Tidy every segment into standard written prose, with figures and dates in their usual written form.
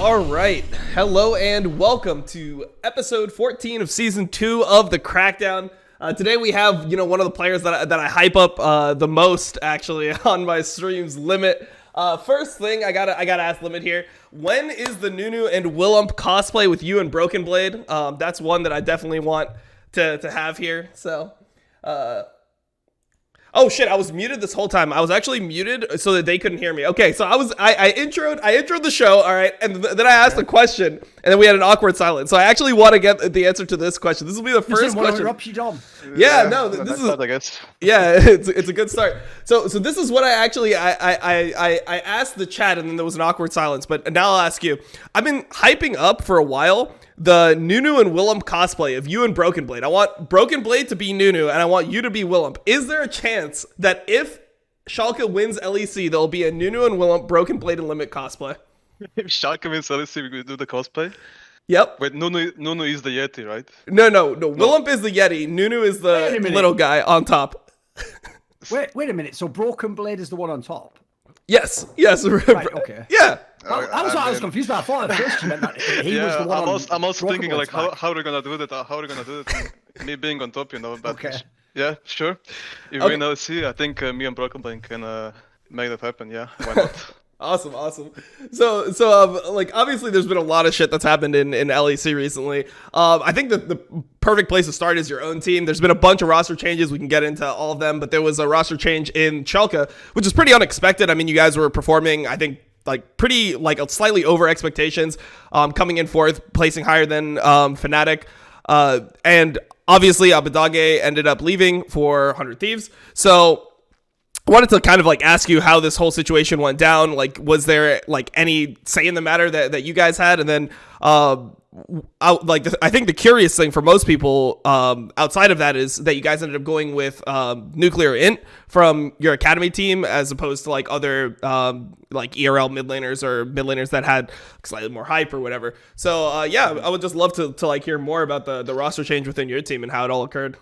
All right, hello and welcome to episode 14 of season 2 of the Crackdown. Today we have, one of the players that I hype up the most actually on my streams, Limit. First thing I gotta ask Limit here: when is the Nunu and Willump cosplay with you and Broken Blade? That's one that I definitely want to have here. So, oh shit, I was muted this whole time. I was actually muted so that they couldn't hear me. Okay, so I introed the show, all right, and then I asked a question, and then we had an awkward silence. So I actually want to get the answer to this question. This will be the first question. Yeah, no, this is, I guess. Yeah, it's a good start. So this is what I actually I asked the chat, and then there was an awkward silence. But now I'll ask you. I've been hyping up for a while the Nunu and Willump cosplay of you and Broken Blade. I want Broken Blade to be Nunu, and I want you to be Willump. Is there a chance that if Schalke wins LEC, there'll be a Nunu and Willump Broken Blade and Limit cosplay? If Schalke wins LEC, we do the cosplay? Yep. Wait, Nunu is the Yeti, right? No. Willump is the Yeti. Nunu is the little guy on top. Wait a minute. So Broken Blade is the one on top? Yes. Right, okay. Yeah. I was confused, but I thought at first you meant that he was the one I'm also thinking like, back. how are we gonna do that? How are we gonna do that? Me being on top, but Okay. yeah, sure. If we win LEC, I think me and Broken Blade can make that happen. Yeah, why not? Awesome. So like obviously there's been a lot of shit that's happened in LEC recently. I think the perfect place to start is your own team. There's been a bunch of roster changes. We can get into all of them, but there was a roster change in Schalke, which is pretty unexpected. I mean, you guys were performing, I think, like pretty like slightly over expectations, coming in fourth, placing higher than Fnatic, and obviously Abbedagge ended up leaving for 100 Thieves. So I wanted to kind of like ask you how this whole situation went down. Like, was there like any say in the matter that you guys had? And then, I think the curious thing for most people outside of that is that you guys ended up going with Nuclearint from your academy team as opposed to like other like ERL mid laners or mid laners that had slightly more hype or whatever. So I would just love to like hear more about the roster change within your team and how it all occurred.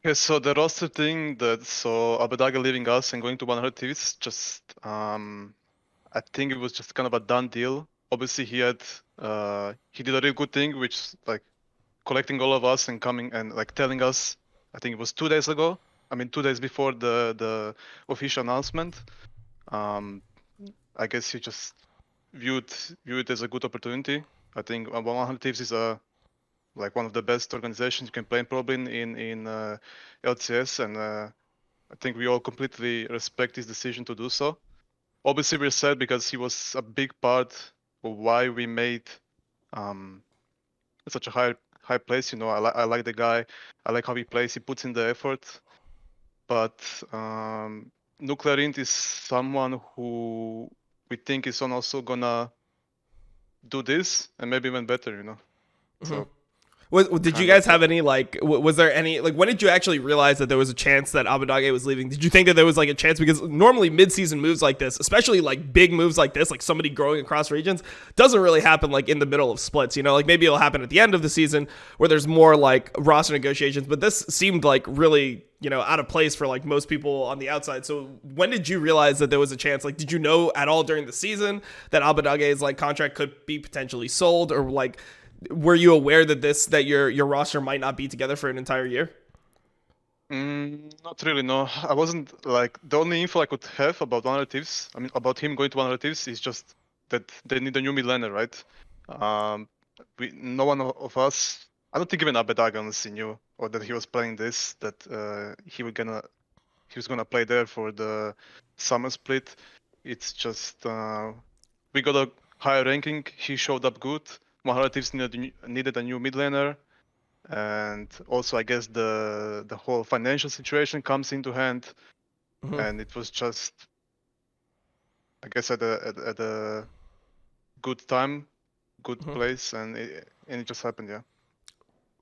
Okay, so the roster thing so Abbedagge leaving us and going to 100 Thieves, just I think it was just kind of a done deal. Obviously he did a real good thing, which like collecting all of us and coming and like telling us, I think it was 2 days ago. I mean 2 days before the official announcement. I guess he just viewed it as a good opportunity. I think 100 Thieves is like one of the best organizations you can play in probably in LCS, and I think we all completely respect his decision to do so. Obviously we're sad because he was a big part of why we made such a high place. I like the guy, I like how he plays, he puts in the effort, but Nuclearint is someone who we think is also gonna do this and maybe even better, So Did you guys have any, like, was there any, like, when did you actually realize that there was a chance that Abbedagge was leaving? Did you think that there was, like, a chance? Because normally mid-season moves like this, especially, like, big moves like this, like somebody growing across regions, doesn't really happen, like, in the middle of splits, Like, maybe it'll happen at the end of the season where there's more, like, roster negotiations. But this seemed, like, really, out of place for, like, most people on the outside. So when did you realize that there was a chance? Like, did you know at all during the season that Abbedagge's, like, contract could be potentially sold? Or, like, were you aware that your roster might not be together for an entire year? Not really, no. I wasn't like the only info I could have about 100 Thieves. I mean, about him going to 100 Thieves is just that they need a new mid laner, right? No one of us, I don't think even Abbedagge honestly knew, or that he was playing this, that he was gonna play there for the summer split. It's just we got a higher ranking. He showed up good. 100 Thieves needed a new mid laner, and also I guess the whole financial situation comes into hand, and it was just, I guess, at a good time, good place, and it just happened, yeah.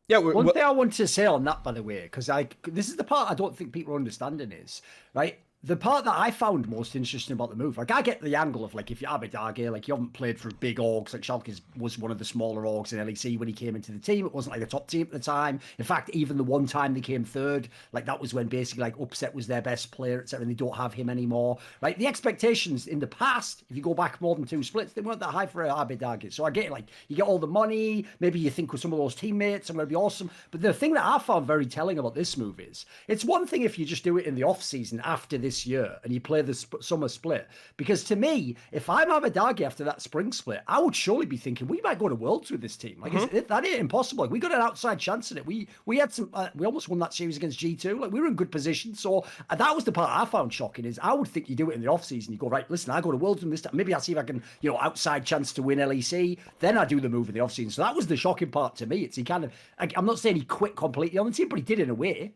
Yeah. One thing I want to say on that, by the way, because this is the part I don't think people are understanding is, right? The part that I found most interesting about the move, like I get the angle of like if you're Abbedagge, like you haven't played for big orgs, like Schalke was one of the smaller orgs in LEC when he came into the team. It wasn't like the top team at the time. In fact, even the one time they came third, like that was when basically like Upset was their best player, etc. And they don't have him anymore. Like the expectations in the past, if you go back more than 2 splits, they weren't that high for Abbedagge. So I get it, like you get all the money, maybe you think with some of those teammates, I'm going to be awesome. But the thing that I found very telling about this move is, it's one thing if you just do it in the off season after this year and you play the summer split, because to me, if I'm Abbedagge after that spring split, I would surely be thinking we might go to Worlds with this team. Like that ain't impossible. Like, we got an outside chance in it. We had some. We almost won that series against G2. Like we were in good position. So that was the part I found shocking. Is I would think you do it in the off season. You go, right, listen, I go to Worlds with this time. Maybe I'll see if I can, outside chance to win LEC. Then I do the move in the off season. So that was the shocking part to me. It's he kind of. I'm not saying he quit completely on the team, but he did in a way.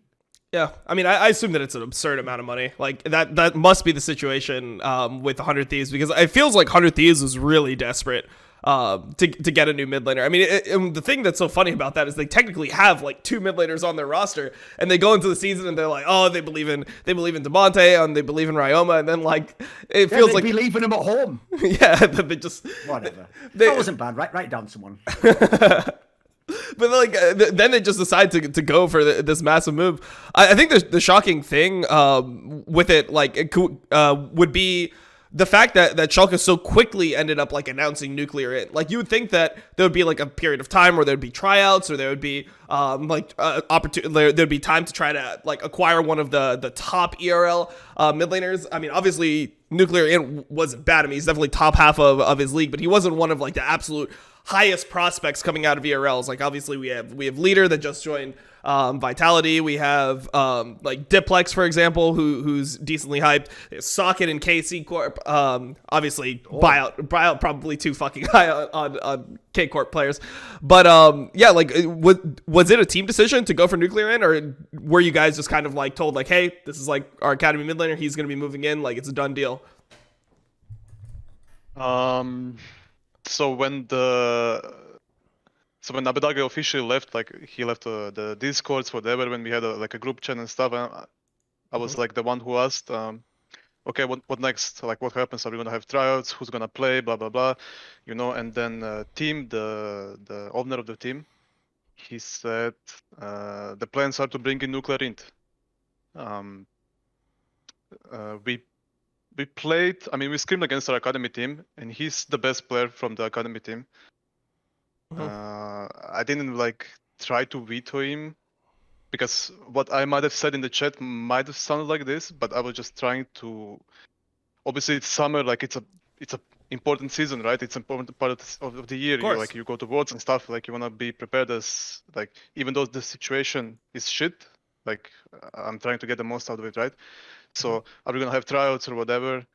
Yeah, I mean, I assume that it's an absurd amount of money. Like that must be the situation with 100 Thieves, because it feels like 100 Thieves was really desperate to get a new mid laner. I mean, the thing that's so funny about that is they technically have like 2 mid laners on their roster, and they go into the season and they're like, oh, they believe in Demonte and they believe in Ryoma, and then like it feels like be leaving them at home. Yeah, they just whatever. That wasn't bad. Write down someone. But like then they just decide to go for this massive move. I think the shocking thing with it, like it would be the fact that Schalke so quickly ended up like announcing Nuclearint. Like you would think that there would be like a period of time where there'd be tryouts, or there would be opportunity. There'd be time to try to like acquire one of the top ERL mid laners. I mean, obviously Nuclearint wasn't bad. I mean, he's definitely top half of his league, but he wasn't one of like the absolute highest prospects coming out of ERLs. Like obviously we have Leader that just joined Vitality. We have like Diplex, for example, who's decently hyped. There's Socket and KC Corp. Obviously buyout probably too fucking high on K Corp players. But yeah, like was it a team decision to go for Nuclearint, or were you guys just kind of like told like, hey, this is like our academy mid laner, he's gonna be moving in, like it's a done deal? So when Abbedagge officially left, like he left the Discords, whatever, when we had a group chat and stuff, I was like the one who asked, okay, what next? Like what happens? Are we gonna have tryouts? Who's gonna play? Blah blah blah, And then Team, the owner of the team, he said the plans are to bring in Nuclearint. We played, I mean, we scrimed against our academy team, and he's the best player from the academy team. I didn't like try to veto him, because what I might have said in the chat might have sounded like this, but I was just trying to. Obviously, it's summer, like it's a important season, right? It's an important part of the year. You go to Worlds and stuff. Like you wanna be prepared as like, even though the situation is shit, like I'm trying to get the most out of it, right? So are we gonna have tryouts or whatever?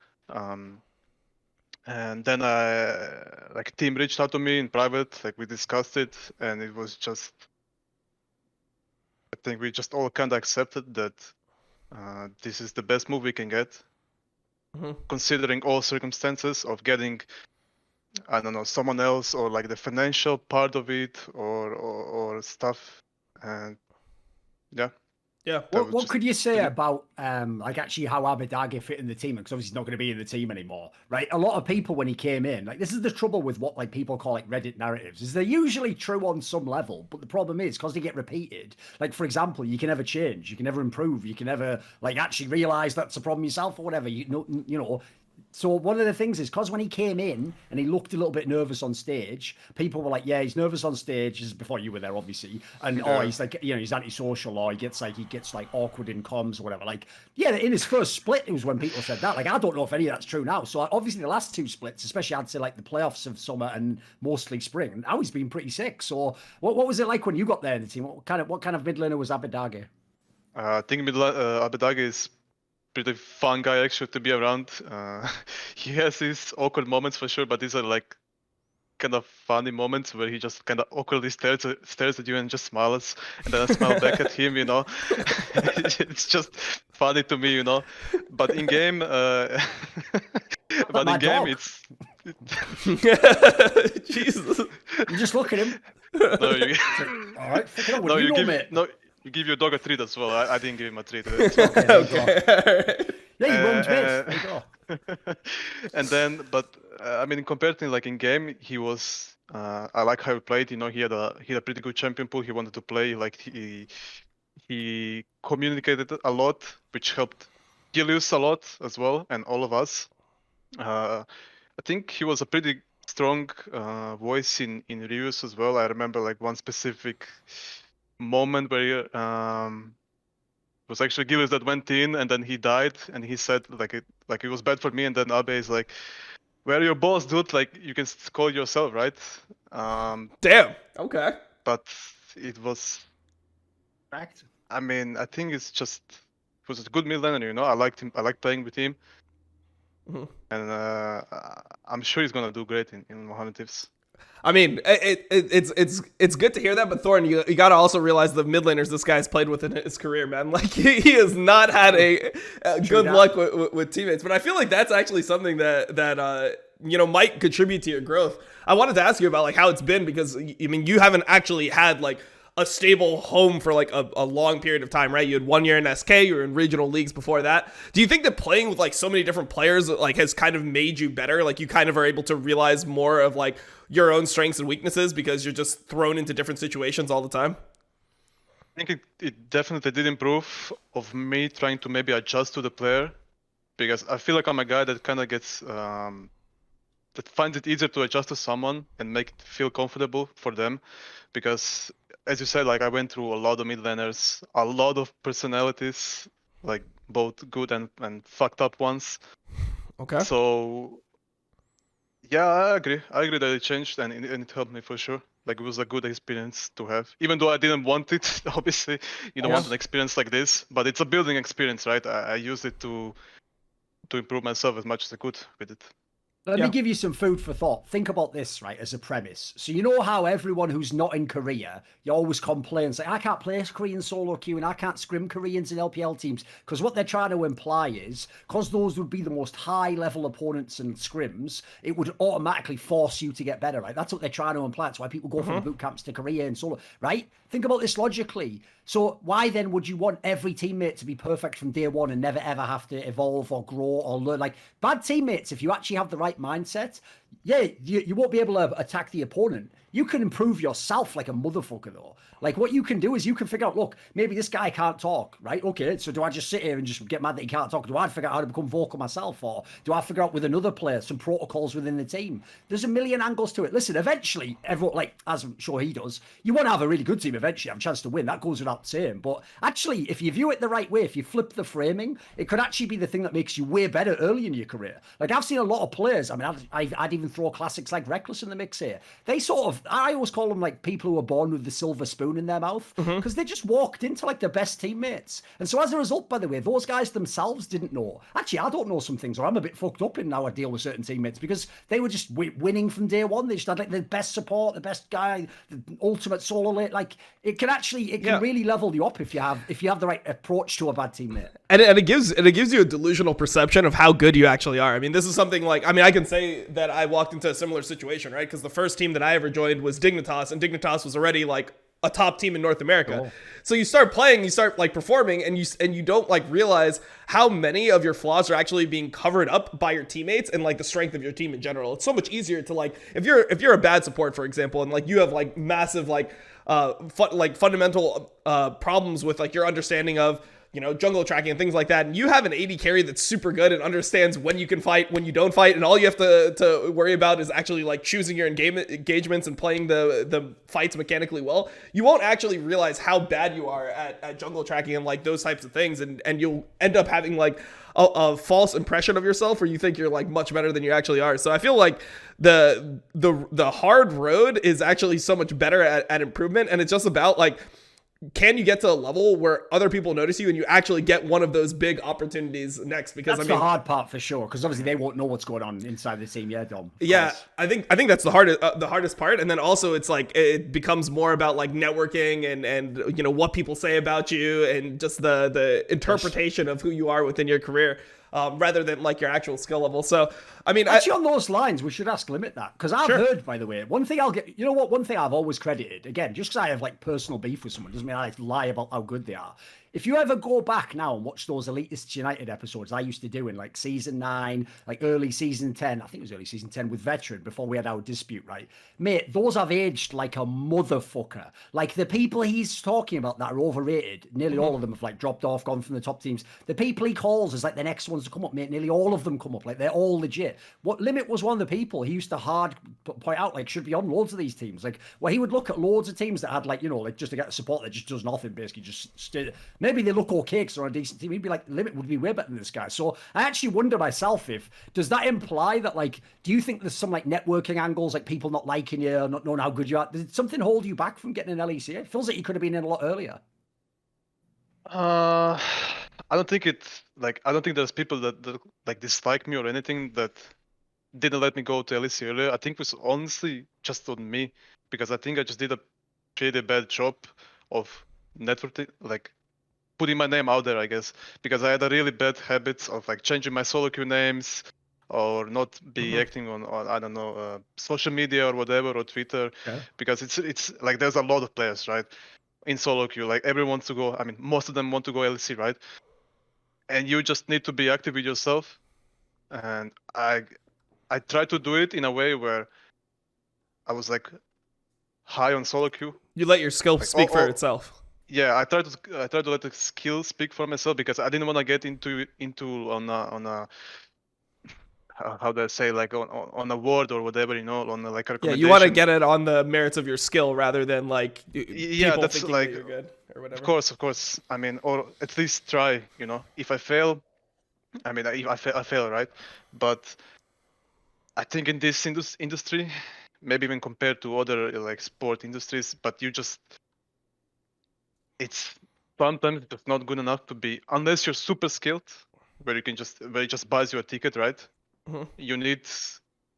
And then team reached out to me in private, like we discussed it, and it was just, I think we just all kind of accepted that this is the best move we can get, considering all circumstances of getting, I don't know, someone else, or like the financial part of it, or stuff, and yeah. Yeah. What could you say about like actually how Abbedagge fit in the team? Because obviously he's not going to be in the team anymore, right? A lot of people when he came in, like this is the trouble with what like people call like Reddit narratives, is they're usually true on some level, but the problem is because they get repeated. Like for example, you can never change, you can never improve, you can never like actually realize that's a problem yourself or whatever. You know. So one of the things is because when he came in and he looked a little bit nervous on stage, people were like, yeah, he's nervous on stage. This is before you were there, obviously. And he's like, he's antisocial, or he gets like awkward in comms or whatever. Like, yeah, in his first split, it was when people said that. Like, I don't know if any of that's true now. So obviously the last 2 splits, especially I'd say like the playoffs of summer and mostly spring, now he's been pretty sick. So what was it like when you got there in the team? What kind of mid laner was Abbedagge? I think Abbedagge is pretty fun guy actually to be around. He has his awkward moments for sure, but these are like kind of funny moments where he just kind of awkwardly stares at you and just smiles, and then I smile back at him, It's just funny to me, But in game, it's. Jesus. You just look at him. No, you. All right. No, you give your dog a treat as well. I didn't give him a treat. Okay. Yeah, he roamed mid. There you go. And then, but I mean, compared to like in game, he was. I like how he played. You know, he had a pretty good champion pool. He wanted to play. Like he communicated a lot, which helped Gilius a lot as well, and all of us. I think he was a pretty strong voice in reviews as well. I remember like one specific moment where it was actually Gilius that went in, and then he died, and he said like it was bad for me, and then Abe is like, "Where your balls, dude? Like you can call yourself, right?" Damn. Okay. But it was. Correct. I mean, I think it was a good mid laner, you know. I liked him. I liked playing with him, and I'm sure he's gonna do great in Mohanitivs. I mean, it's good to hear that, but Thorn, you got to also realize the mid laners this guy's played with in his career, man. Like he has not had a good luck with teammates, but I feel like that's actually something that might contribute to your growth. I wanted to ask you about like how it's been, because I mean you haven't actually had like a stable home for like a long period of time, right? You had 1 year in SK, you were in regional leagues before that. Do you think that playing with like so many different players like has kind of made you better? Like you kind of are able to realize more of like your own strengths and weaknesses because you're just thrown into different situations all the time? I think it definitely did improve of me trying to maybe adjust to the player, because I feel like I'm a guy that kind of gets that finds it easier to adjust to someone and make it feel comfortable for them, because as you said, like I went through a lot of mid laners, a lot of personalities, like both good and fucked up ones. Okay. So yeah, I agree that it changed and it helped me for sure. Like it was a good experience to have, even though I didn't want it. Obviously, you don't want an experience like this, but it's a building experience, right? I used it to improve myself as much as I could with it. Let me give you some food for thought. Think about this, right, as a premise. So you know how everyone who's not in Korea, you always complain, say, I can't play Korean solo queue and I can't scrim Koreans in LPL teams. Because what they're trying to imply is, because those would be the most high-level opponents and scrims, it would automatically force you to get better, right? That's what they're trying to imply. That's why people go from the boot camps to Korea and solo, right? Think about this logically. So why then would you want every teammate to be perfect from day one and never ever have to evolve or grow or learn? Like bad teammates, if you actually have the right mindset, yeah, you won't be able to attack the opponent. You can improve yourself like a motherfucker though. Like what you can do is you can figure out, look, maybe this guy can't talk, right? Okay, so do I just sit here and just get mad that he can't talk? Do I figure out how to become vocal myself? Or do I figure out with another player some protocols within the team? There's a million angles to it. Listen, eventually, everyone, like, as I'm sure he does, you want to have a really good team eventually, have a chance to win. That goes without saying. But actually, if you view it the right way, if you flip the framing, it could actually be the thing that makes you way better early in your career. Like, I've seen a lot of players, I mean, I'd even throw classics like Reckless in the mix here. They sort of, I always call them like people who are born with the silver spoon in their mouth, because they just walked into like the best teammates. And so as a result, by the way, those guys themselves didn't know. Actually, I don't know some things, or I'm a bit fucked up in how I deal with certain teammates, because they were just winning from day one. They just had like the best support, the best guy, the ultimate solo late. Like it can really level you up if you have the right approach to a bad teammate. And it gives you a delusional perception of how good you actually are. I mean, this is something like, I mean, I can say that I walked into a similar situation, right? Because the first team that I ever joined was Dignitas, and Dignitas was already like a top team in North America. Cool. So you start playing, you start like performing, and you don't like realize how many of your flaws are actually being covered up by your teammates and like the strength of your team in general. It's so much easier to like, if you're a bad support, for example, and like you have like massive like fundamental problems with like your understanding of, you know, jungle tracking and things like that, and you have an AD carry that's super good and understands when you can fight, when you don't fight, and all you have to worry about is actually like choosing your engagements and playing the fights mechanically well, you won't actually realize how bad you are at jungle tracking and like those types of things, and you'll end up having like a false impression of yourself where you think you're like much better than you actually are. So I feel like the hard road is actually so much better at improvement, and it's just about like, can you get to a level where other people notice you and you actually get one of those big opportunities next? Because that's the hard part for sure, because obviously they won't know what's going on inside the team. Yeah, Dom. Yeah, I think that's the hardest part, and then also it's like it becomes more about like networking and you know what people say about you and just the interpretation of who you are within your career. Rather than like your actual skill level. So, I mean, actually on those lines, we should ask Limit that, because I've heard, by the way, one thing I've always credited, again, just because I have like personal beef with someone doesn't mean I lie about how good they are. if you ever go back now and watch those Elitists United episodes I used to do in like season 9, like early season 10, I think it was early season 10 with Veteran before we had our dispute, right? Mate, those have aged like a motherfucker. Like the people he's talking about that are overrated, nearly all of them have like dropped off, gone from the top teams. The people he calls as like the next ones to come up, mate, nearly all of them come up. Like they're all legit. What Limit was one of the people he used to hard point out, like, should be on loads of these teams. Like, well, he would look at loads of teams that had like, you know, like just to get support that just does nothing, basically just stay. Maybe they look okay because they're on a decent team. He'd be like, Limit would be way better than this guy. So I actually wonder myself if, does that imply that, like, do you think there's some like networking angles, like people not liking you, not knowing how good you are? Did something hold you back from getting an LEC? It feels like you could have been in a lot earlier. I don't think I don't think there's people that like dislike me or anything that didn't let me go to LEC earlier. I think it was honestly just on me, because I think I just did a pretty bad job of networking, like putting my name out there, I guess, because I had a really bad habit of like changing my solo queue names or not be acting on I don't know, social media or whatever, or Twitter, because it's like there's a lot of players, right, in solo queue. Like everyone wants to go. I mean, most of them want to go LEC, right? And you just need to be active with yourself. And I tried to do it in a way where I was like high on solo queue. You let your skill speak for itself. Yeah, I tried to let the skill speak for myself, because I didn't want to get into on a how do I say, like on a word or whatever, you know, on like a recommendation. Yeah, you want to get it on the merits of your skill rather than like people that's thinking like, that you're good or whatever. Of course. I mean, or at least try. You know, if I fail, I mean, I fail, right? But I think in this industry, maybe even compared to other like sport industries, but it's sometimes just not good enough to be, unless you're super skilled, where it just buys you a ticket, right? You need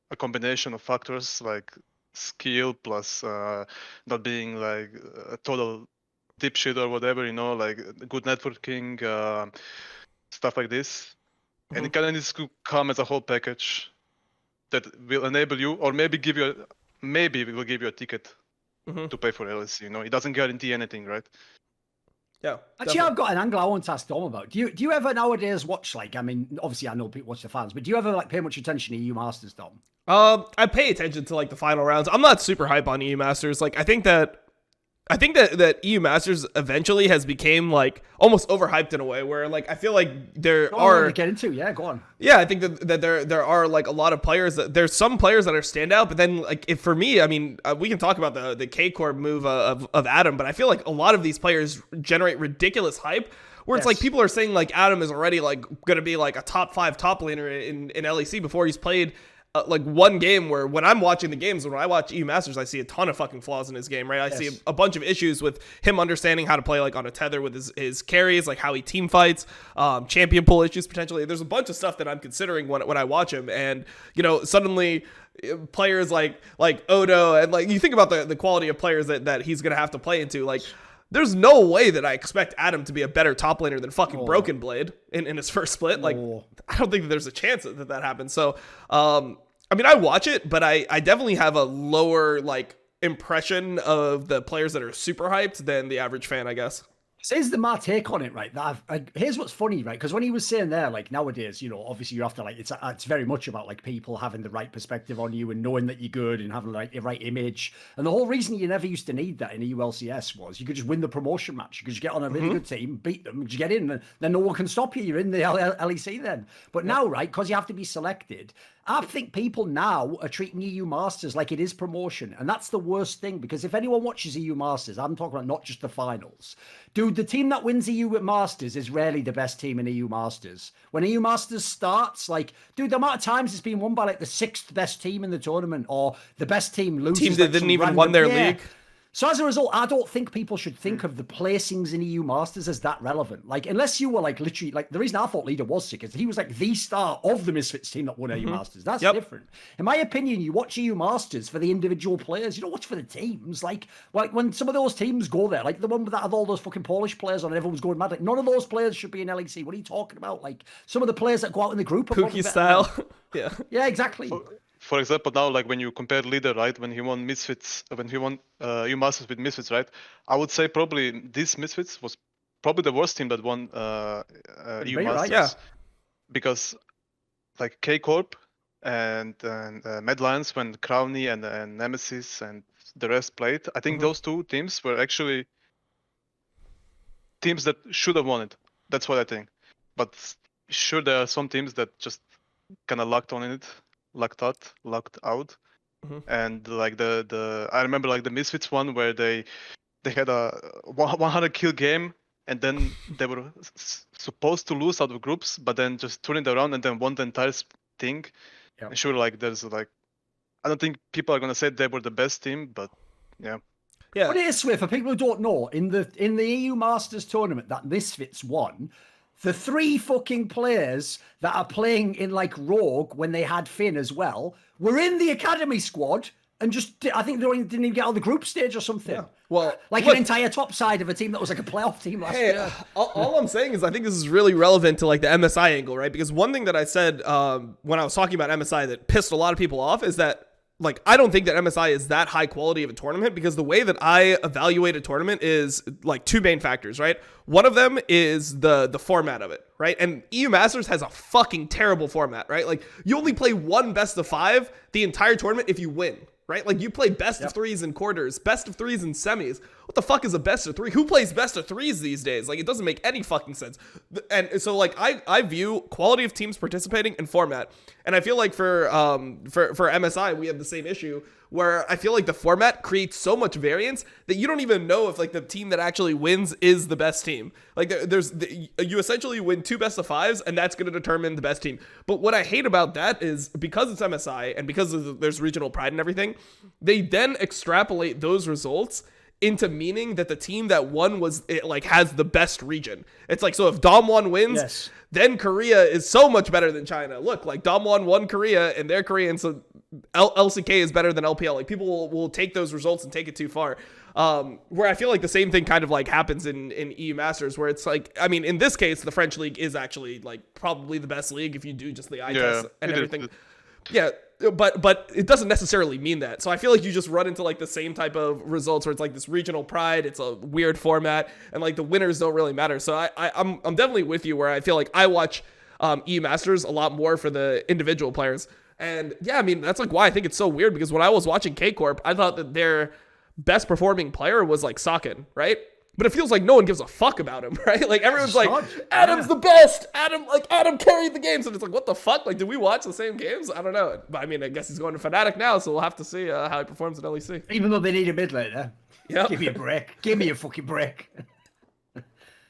a combination of factors like skill plus not being like a total dipshit or whatever, you know, like good networking, stuff like this. And it kind of needs to come as a whole package that will enable you, or maybe it will give you a ticket to pay for LEC. You know, it doesn't guarantee anything, right? Yeah. Actually, I've got an angle I want to ask Dom about. Do you ever nowadays watch, like, I mean, obviously I know people watch the fans, but do you ever like pay much attention to EU Masters, Dom? I pay attention to like the final rounds. I'm not super hype on EU Masters. Like I think that EU Masters eventually has become like almost overhyped in a way where like I feel like there are to get into. Yeah, go on. Yeah, I think that there are like a lot of players there's some players that are standout, but then like if for me, I mean, we can talk about the K-Core move of Adam, but I feel like a lot of these players generate ridiculous hype. Where it's like people are saying like Adam is already like going to be like a top 5 top laner in LEC before he's played like one game, where when I'm watching the games, when I watch EU Masters, I see a ton of fucking flaws in his game, right? I see a bunch of issues with him understanding how to play like on a tether with his carries, like how he team fights, champion pull issues potentially. There's a bunch of stuff that I'm considering when I watch him, and you know, suddenly players like Odo, and like you think about the quality of players that he's gonna have to play into, like there's no way that I expect Adam to be a better top laner than fucking Broken Blade in his first split. Like, I don't think that there's a chance that happens. So, I mean, I watch it, but I definitely have a lower, like, impression of the players that are super hyped than the average fan, I guess. So here's my take on it, right? Here's what's funny, right? Because when he was saying there, like nowadays, you know, obviously you have to like, it's very much about like people having the right perspective on you and knowing that you're good and having like the right image. And the whole reason you never used to need that in a ULCS was you could just win the promotion match. You could just get on a really good team, beat them, you get in, and then no one can stop you. You're in the LEC then. But now, right, because you have to be selected, I think people now are treating EU Masters like it is promotion. And that's the worst thing, because if anyone watches EU Masters, I'm talking about not just the finals. Dude, the team that wins EU Masters is rarely the best team in EU Masters. When EU Masters starts, like, dude, the amount of times it's been won by like the 6th best team in the tournament, or the best team loses. Teams that didn't even win their league. So as a result, I don't think people should think of the placings in EU Masters as that relevant. Like, unless you were like literally, like the reason I thought Leader was sick is he was like the star of the Misfits team that won EU Masters. That's different. In my opinion, you watch EU Masters for the individual players. You don't watch for the teams. Like when some of those teams go there, like the one that had all those fucking Polish players on and everyone's going mad. Like, none of those players should be in LEC. What are you talking about? Like some of the players that go out in the group are Pookie style. Yeah, exactly. For example, now, like when you compare Leader, right, when he won Misfits, when he won EU Masters with Misfits, right, I would say probably this Misfits was probably the worst team that won EU be right. Masters. Yeah. Because like K Corp and Mad Lions, when Crowny and Nemesis and the rest played, I think those two teams were actually teams that should have won it. That's what I think. But sure, there are some teams that just kind of lucked out. And like I remember like the Misfits one where they had a 100 kill game, and then they were supposed to lose out of groups, but then just turned it around and then won the entire thing. Yep. And sure, like there's like, I don't think people are gonna say they were the best team, but yeah. Yeah. But it is, Swift, for people who don't know, in the EU Masters tournament that Misfits won, the 3 fucking players that are playing in like Rogue when they had Finn as well were in the academy squad and just, I think they didn't even get on the group stage or something. Yeah. Well, like look, an entire top side of a team that was like a playoff team last hey, year. all I'm saying is I think this is really relevant to like the MSI angle, right? Because one thing that I said when I was talking about MSI that pissed a lot of people off is that like, I don't think that MSI is that high quality of a tournament, because the way that I evaluate a tournament is like 2 main factors, right? One of them is the format of it, right? And EU Masters has a fucking terrible format, right? Like, you only play 1 best of 5 the entire tournament if you win, right? Like, you play best of 3s in quarters, best of 3s in semis. What the fuck is a best of 3? Who plays best of 3s these days? Like, it doesn't make any fucking sense. And so, like, I view quality of teams participating in format. And I feel like for MSI, we have the same issue where I feel like the format creates so much variance that you don't even know if like the team that actually wins is the best team. Like you essentially win 2 best of 5s, and that's going to determine the best team. But what I hate about that is because it's MSI and because there's regional pride and everything, they then extrapolate those results into meaning that the team that won has the best region. It's like, so if Dom1 wins, then Korea is so much better than China. Look, like Dom1 won Korea and they're Korean, so LCK is better than LPL. Like, people will take those results and take it too far. Where I feel like the same thing kind of like happens in EU Masters, where it's like, I mean, in this case, the French league is actually like probably the best league if you do just the eye test and everything. Yeah, but it doesn't necessarily mean that. So I feel like you just run into like the same type of results where it's like this regional pride, it's a weird format, and like the winners don't really matter. So I'm definitely with you where I feel like I watch EU Masters a lot more for the individual players. And yeah, I mean, that's like why I think it's so weird, because when I was watching K Corp, I thought that their best performing player was like Sakin, right? But it feels like no one gives a fuck about him, right? Like, everyone's like, Adam's the best. Adam carried the games. And it's like, what the fuck? Like, did we watch the same games? I don't know. But I mean, I guess he's going to Fnatic now, so we'll have to see how he performs at LEC. Even though they need a mid laner. Yep. Give me a break. Give me a fucking break.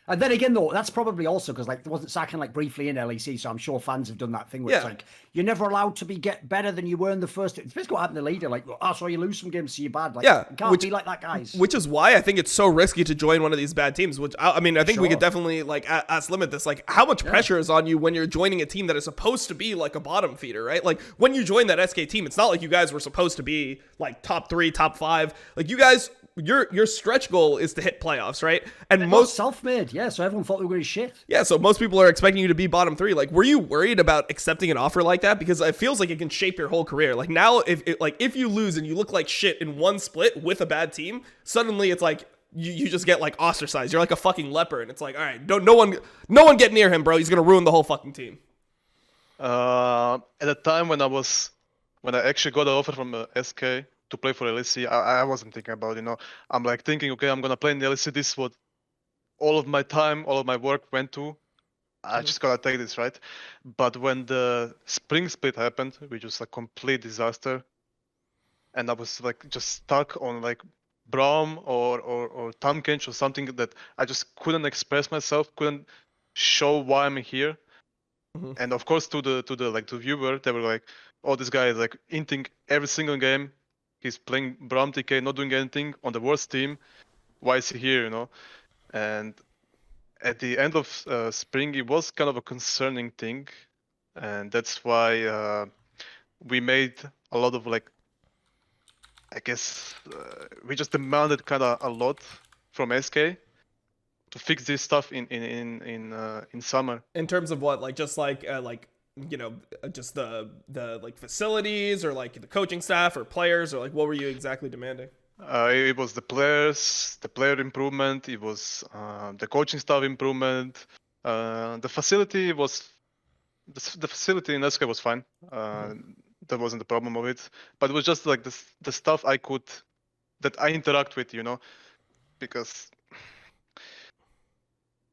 And then again, though, that's probably also because, like, wasn't Sakin like briefly in LEC, so I'm sure fans have done that thing where it's like, you're never allowed to get better than you were in the first. It's basically what happened to Leader. Like, so you lose some games, so you're bad. Like, it can't be like that, guys. Which is why I think it's so risky to join one of these bad teams. Which I mean, I think we could definitely like limit this. Like, how much pressure is on you when you're joining a team that is supposed to be like a bottom feeder, right? Like, when you join that SK team, it's not like you guys were supposed to be like top 3, top 5. Like, you guys. Your stretch goal is to hit playoffs, right? And most self-made, so everyone thought they were going to shit. Yeah, so most people are expecting you to be bottom 3. Like, were you worried about accepting an offer like that? Because it feels like it can shape your whole career. Like, now, if you lose and you look like shit in one split with a bad team, suddenly it's like you just get like ostracized. You're like a fucking leper, and it's like, all right, no one get near him, bro. He's gonna ruin the whole fucking team. At the time when I actually got an offer from SK to play for LEC, I wasn't thinking about, I'm like thinking, okay, I'm gonna play in the LEC. This is what all of my time, all of my work went to. I just gotta take this, right? But when the spring split happened, which was a complete disaster, and I was like just stuck on like Braum or Tamkench or something that I just couldn't express myself, couldn't show why I'm here. And of course, to the viewer, they were like, "Oh, this guy is like inting every single game. He's playing Braum TK, not doing anything on the worst team. Why is he here, And at the end of spring, it was kind of a concerning thing. And that's why we made a lot of like, I guess, we just demanded kind of a lot from SK to fix this stuff in summer. In terms of what, like, just like just the like facilities or like the coaching staff or players, or like what were you exactly demanding? It was the players, the player improvement. It was the coaching staff improvement. The facility was the facility in SK was fine. That wasn't the problem of it. But it was just like the stuff that I interact with, because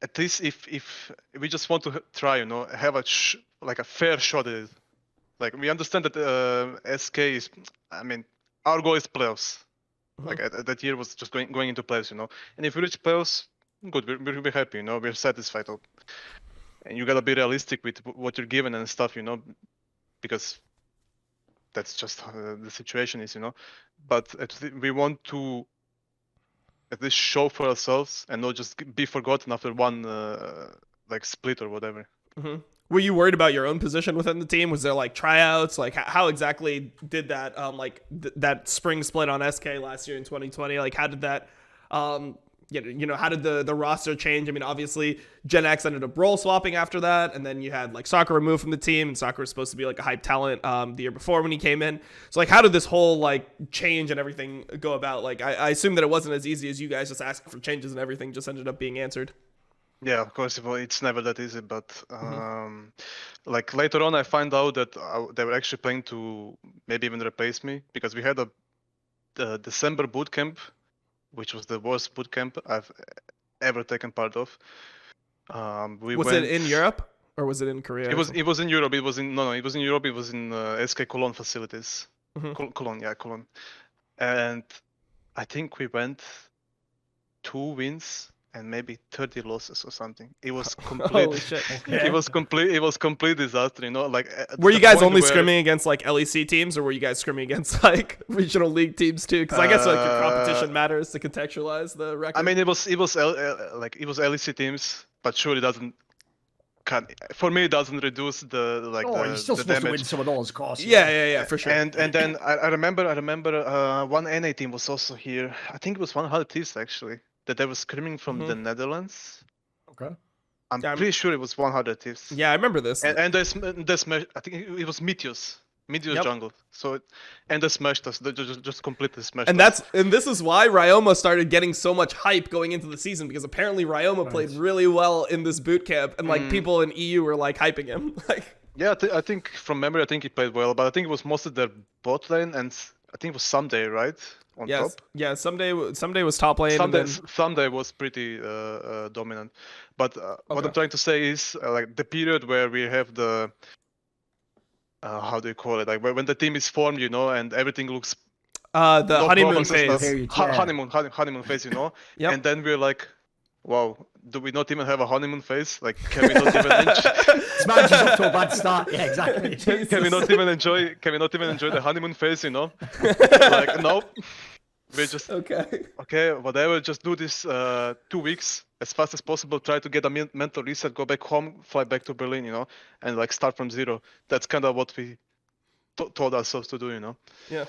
at least if we just want to try, have like a fair shot at it. Like we understand that SK is, I mean, our goal is playoffs. Like that year was just going into playoffs, And if we reach playoffs, good, we're happy, we're satisfied. And you gotta be realistic with what you're given and stuff, because that's just how the situation is, But we want to at least show for ourselves and not just be forgotten after one like split or whatever. Were you worried about your own position within the team? Was there like tryouts? Like how exactly did that that spring split on SK last year in 2020? Like how did that how did the roster change? I mean, obviously Gen X ended up role swapping after that, and then you had like Soccer removed from the team, and Soccer was supposed to be like a hype talent the year before when he came in. So like how did this whole like change and everything go about? Like I assume that it wasn't as easy as you guys just asking for changes and everything just ended up being answered. Yeah, of course, it's never that easy, but like later on I find out that they were actually planning to maybe even replace me, because we had the December boot camp, which was the worst boot camp I've ever taken part of. Was it in Europe or was it in Korea? It was in Europe. It was in Europe. It was in SK Cologne facilities. Cologne. And I think we went 2 wins and maybe 30 losses or something. It was complete. Holy shit. Okay. It was complete disaster, Like were you guys only scrimming against like LEC teams, or were you guys scrimming against like regional league teams too? Because I guess like your competition matters to contextualize the record. I mean, it was LEC teams, but sure it doesn't. For me, it doesn't reduce the like you're still the supposed damage. to win some of those, of course. Yeah, for sure. And then I remember one NA team was also here. I think it was 100 Thieves actually, that they were screaming from the Netherlands. Okay. I'm pretty sure it was 100 Thieves. Yeah, I remember this. And they smashed. I think it was Meteos jungle. So and they smashed us. They just completely smashed us. And this is why Ryoma started getting so much hype going into the season, because apparently Ryoma played really well in this boot camp, and like people in EU were like hyping him. Like yeah, I think from memory, I think he played well, but I think it was mostly their bot lane, and I think it was Someday, right? On top. Yeah, Someday was top lane. Someday was pretty dominant, but what I'm trying to say is like the period where we have the how do you call it? Like when the team is formed, and everything looks the honeymoon phase. Honeymoon phase, Yep. And then we're like, wow, do we not even have a honeymoon phase? Like, can we not even enjoy? This match is off to a bad start. Yeah, exactly. Can we not even enjoy the honeymoon phase? Like, no. We just okay, whatever. Just do this 2 weeks as fast as possible. Try to get a mental reset. Go back home. Fly back to Berlin. And like start from zero. That's kind of what we told ourselves to do. Yeah.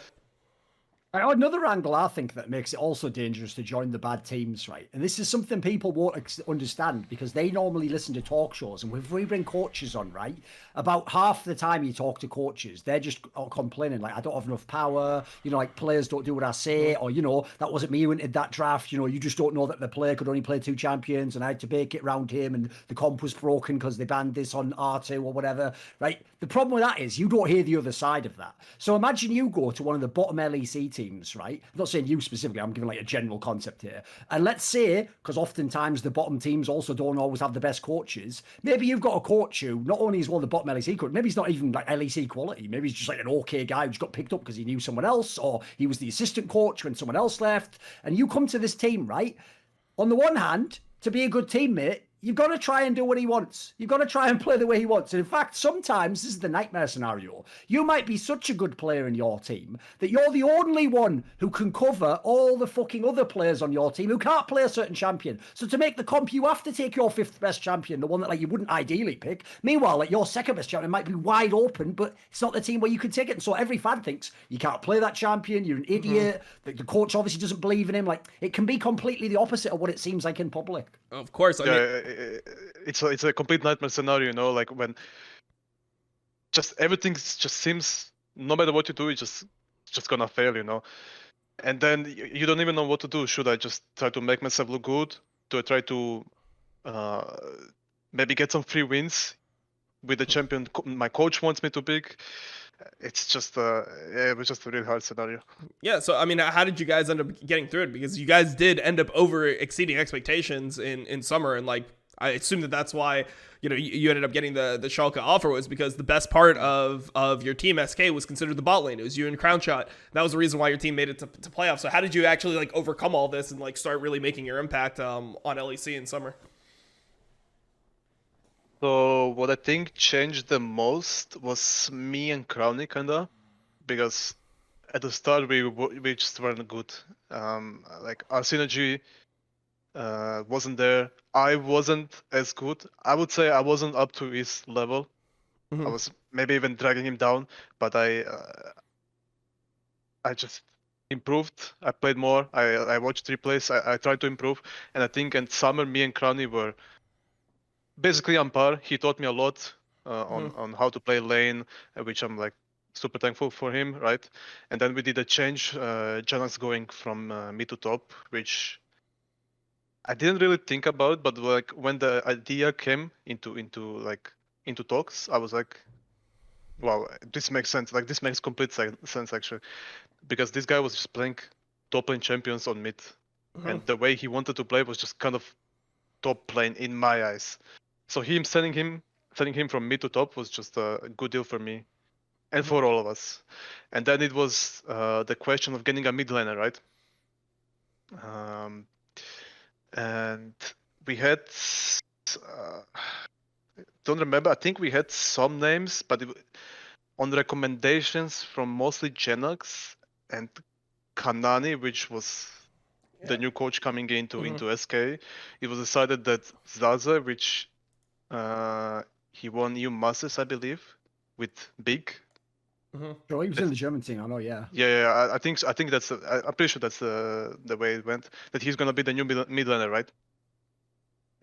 Another angle I think that makes it also dangerous to join the bad teams, right? And this is something people won't understand, because they normally listen to talk shows, and if we bring coaches on, right, about half the time you talk to coaches, they're just complaining like, I don't have enough power, like players don't do what I say, or that wasn't me who entered that draft, you just don't know that the player could only play 2 champions and I had to bake it around him, and the comp was broken because they banned this on R2 or whatever, right? The problem with that is you don't hear the other side of that. So imagine you go to one of the bottom LEC teams, right? I'm not saying you specifically, I'm giving like a general concept here. And let's say, because oftentimes the bottom teams also don't always have the best coaches, maybe you've got a coach who not only is one of the bottom LEC coaches, maybe he's not even like LEC quality. Maybe he's just like an okay guy who just got picked up because he knew someone else, or he was the assistant coach when someone else left. And you come to this team, right? On the one hand, to be a good teammate, you've got to try and do what he wants. You've got to try and play the way he wants. And in fact, sometimes this is the nightmare scenario. You might be such a good player in your team that you're the only one who can cover all the fucking other players on your team who can't play a certain champion. So to make the comp, you have to take your 5th best champion, the one that like you wouldn't ideally pick. Meanwhile, like your 2nd best champion might be wide open, but it's not the team where you can take it. And so every fan thinks you can't play that champion. You're an idiot. The coach obviously doesn't believe in him. Like it can be completely the opposite of what it seems like in public. Of course. It's a complete nightmare scenario, like when just everything just seems, no matter what you do, it's just gonna fail, and then you don't even know what to do. Should I just try to make myself look good? Do I try to maybe get some free wins with the champion my coach wants me to pick? It's just it was just a really hard scenario. Yeah, so I mean, how did you guys end up getting through it? Because you guys did end up over exceeding expectations in summer, and like I assume that's why you ended up getting the Schalke offer, was because the best part of your team SK was considered the bot lane. It was you and Crownshot. That was the reason why your team made it to playoffs. So how did you actually like overcome all this and like start really making your impact on LEC in summer? So what I think changed the most was me and Crowny kinda, because at the start we just weren't good. Like our synergy wasn't there. I wasn't as good. I would say I wasn't up to his level. I was maybe even dragging him down, but I just improved. I played more. I watched replays. I tried to improve, and I think in summer me and Crowny were basically on par. He taught me a lot on how to play lane, which I'm like super thankful for him, right? And then we did a change, Janax going from mid to top, which I didn't really think about, but like when the idea came into talks, I was like, wow, this makes sense. Like this makes complete sense actually, because this guy was just playing top lane champions on mid, and the way he wanted to play was just kind of top lane in my eyes. So him sending him from mid to top was just a good deal for me and for all of us. And then it was the question of getting a mid laner, right? And we had don't remember. I think we had some names, but on recommendations from mostly Genox and Kanani, which was the new coach coming into SK, it was decided that Zaza, which he won EU Masters, I believe, with Big. Sure, he was in the German team. I know, yeah. Yeah, I think that's. I'm pretty sure that's the way it went. That he's gonna be the new mid laner, right?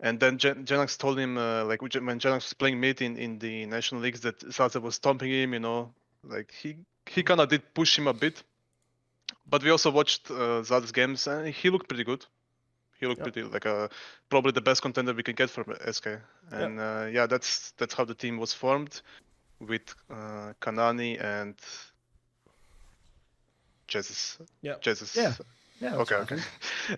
And then Genox told him, like when Genox was playing mid in the national leagues, that Zaza was stomping him. Like he kind of did push him a bit. But we also watched Zaza's games, and he looked pretty good. He looked pretty like probably the best contender we can get from SK. And that's how the team was formed, with Kanani and Jesus. Yeah. Jesus. Yeah. Yeah, Okay.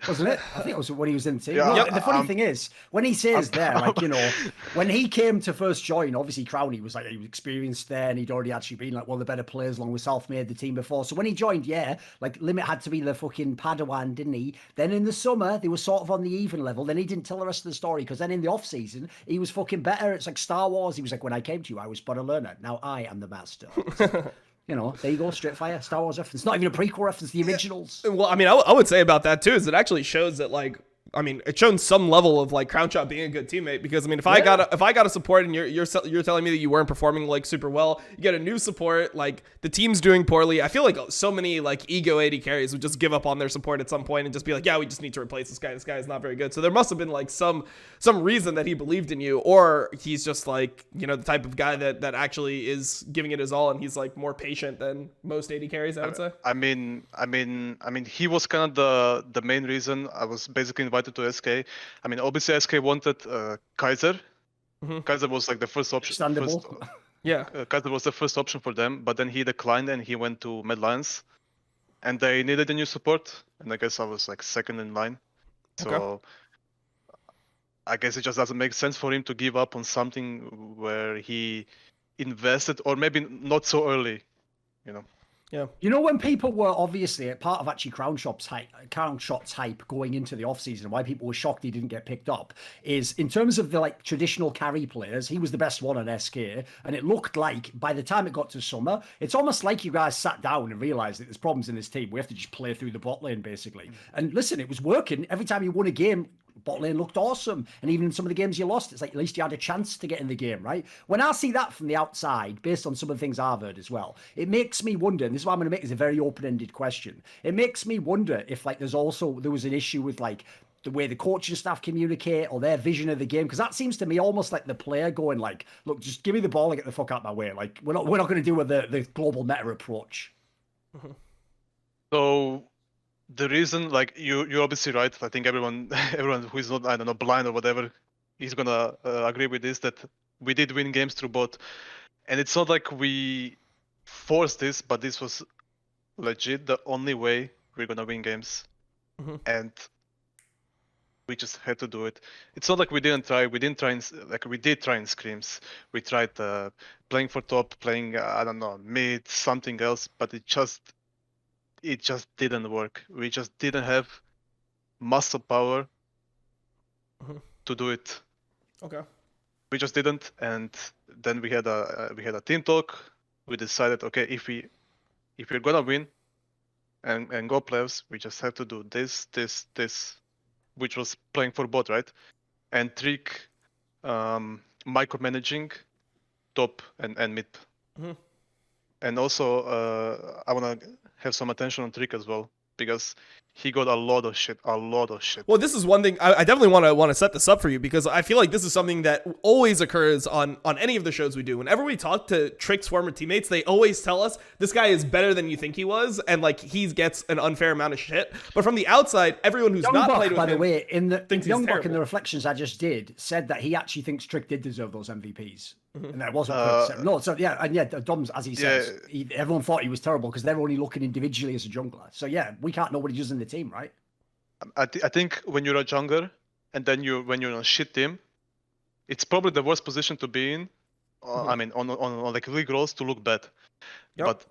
Wasn't it? I think it was when he was in the team. Yeah, No, the funny thing is, when he says there, like, when he came to first join, obviously Crowny was like, he was experienced there, and he'd already actually been like one of the better players along with Selfmade, the team before. So when he joined, like Limit had to be the fucking Padawan, didn't he? Then in the summer, they were sort of on the even level. Then he didn't tell the rest of the story, because then in the off season, he was fucking better. It's like Star Wars. He was like, when I came to you, I was but a learner. Now I am the master. There you go, straight fire, Star Wars reference. Not even a prequel reference, the originals. Well, I mean, I would say about that too is it actually shows that, like, I mean, it shows some level of like Crownshot being a good teammate, because I mean, if I got a support and you're telling me that you weren't performing like super well, you get a new support, like the team's doing poorly. I feel like so many like ego AD carries would just give up on their support at some point and just be like, yeah, we just need to replace this guy. This guy is not very good. So there must have been like some reason that he believed in you, or he's just like, the type of guy that actually is giving it his all, and he's like more patient than most AD carries, I would say. I mean, he was kind of the main reason I was basically invited to SK. I mean, obviously SK wanted kha'zix. kha'zix was like the first option. Understandable. kha'zix was the first option for them, but then he declined and he went to Mad Lions, and they needed a new support, and I guess I was like second in line. So I guess it just doesn't make sense for him to give up on something where he invested, or maybe not so early, Yeah. When people were obviously part of actually Crownshot's hype going into the offseason, and why people were shocked he didn't get picked up, is in terms of the like traditional carry players, he was the best one on SK, and it looked like by the time it got to summer, it's almost like you guys sat down and realized that there's problems in this team. We have to just play through the bot lane basically. And listen, it was working. Every time you won a game, bot lane looked awesome, and even in some of the games you lost, it's like at least you had a chance to get in the game, right? When I see that from the outside, based on some of the things I've heard as well, it makes me wonder, and this is what I'm going to make is a very open-ended question. It makes me wonder if like there was an issue with like the way the coaching staff communicate or their vision of the game, because that seems to me almost like the player going like, look, just give me the ball and get the fuck out of my way. Like we're not going to do with the global meta approach. So the reason, like you're obviously right. I think everyone who is not, I don't know, blind or whatever, is gonna agree with this, that we did win games through bot, and it's not like we forced this, but this was legit the only way we're gonna win games, and we just had to do it. It's not like we didn't try. We didn't try. Like we did try in scrims. We tried playing for top, playing I don't know, mid, something else, but it just didn't work. We just didn't have muscle power to do it. Okay. We just didn't, and then we had a team talk. We decided, okay, if we're gonna win and go playoffs, we just have to do this, which was playing for bot, right? And Trick micromanaging top and mid. And also I wanna have some attention on Trick as well, because he got a lot of shit. Well, this is one thing I definitely want to set this up for you, because I feel like this is something that always occurs on any of the shows we do. Whenever we talk to Trick's former teammates, they always tell us this guy is better than you think he was, and like he gets an unfair amount of shit. But from the outside, everyone who's not played with him, by the way, in the Youngbuck in the reflections I just did, said that he actually thinks Trick did deserve those MVPs. And that wasn't no, so yeah, and yeah, Dom's, as he says, everyone thought he was terrible because they're only looking individually as a jungler. So yeah, we can't know what he does in the team, right? I think when you're a jungler and then when you're on a shit team, it's probably the worst position to be in. I mean, on like league roles, to look bad. But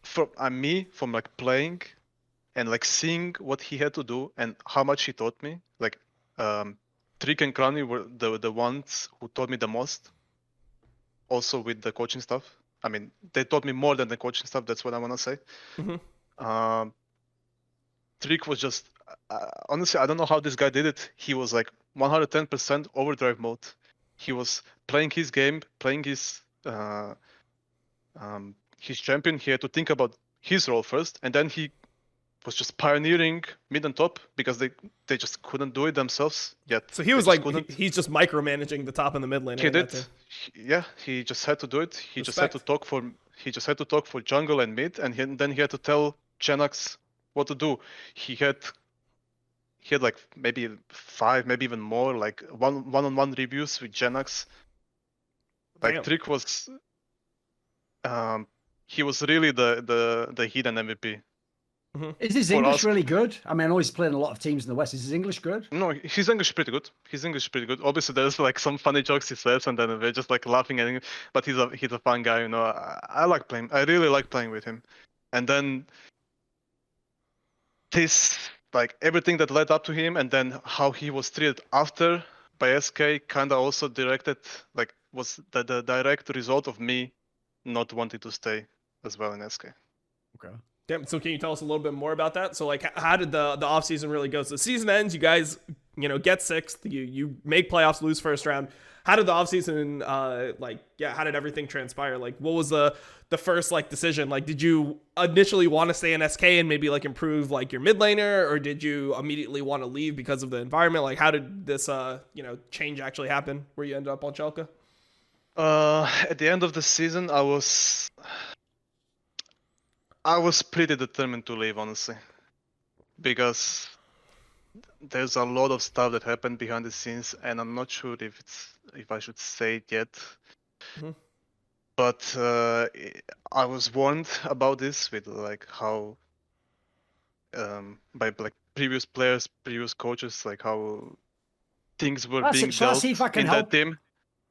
from like playing and like seeing what he had to do and how much he taught me, like Trick and Crowny were the ones who taught me the most. Also with the coaching stuff. I mean, they taught me more than the coaching stuff. That's what I want to say. Trick was just, honestly, I don't know how this guy did it. He was like 110% overdrive mode. He was playing his game, playing his champion. He had to think about his role first, and then he was just pioneering mid and top because they just couldn't do it themselves yet. So he was like, he's just micromanaging the top and the mid lane. He did. He just had to do it. He just had to talk for jungle and mid, and then he had to tell Jenox what to do. He had like maybe 5, maybe even more, like one-on-one reviews with Jenox. Like Trick was, he was really the hidden MVP. Is his English really good? I mean, I know he's playing a lot of teams in the West. Is his English good? No, his English pretty good. Obviously, there's like some funny jokes he says, and then we're just like laughing at him. But he's a fun guy, you know. I like playing. I really like playing with him. And then this, like everything that led up to him, and then how he was treated after by SK, kind of also was the direct result of me not wanting to stay as well in SK. Okay. Yeah, so can you tell us a little bit more about that? So like, how did the off season really go? So the season ends, you guys, get 6th, you make playoffs, lose first round. How did the off season, how did everything transpire? Like, what was the first like decision? Like, did you initially want to stay in SK and maybe like improve like your mid laner, or did you immediately want to leave because of the environment? Like, how did this change actually happen where you ended up on Schalke? At the end of the season, I was pretty determined to leave, honestly, because there's a lot of stuff that happened behind the scenes, and I'm not sure if I should say it yet. But I was warned about this with like how by like previous players, previous coaches, like how things were being dealt see if I can in help. that team.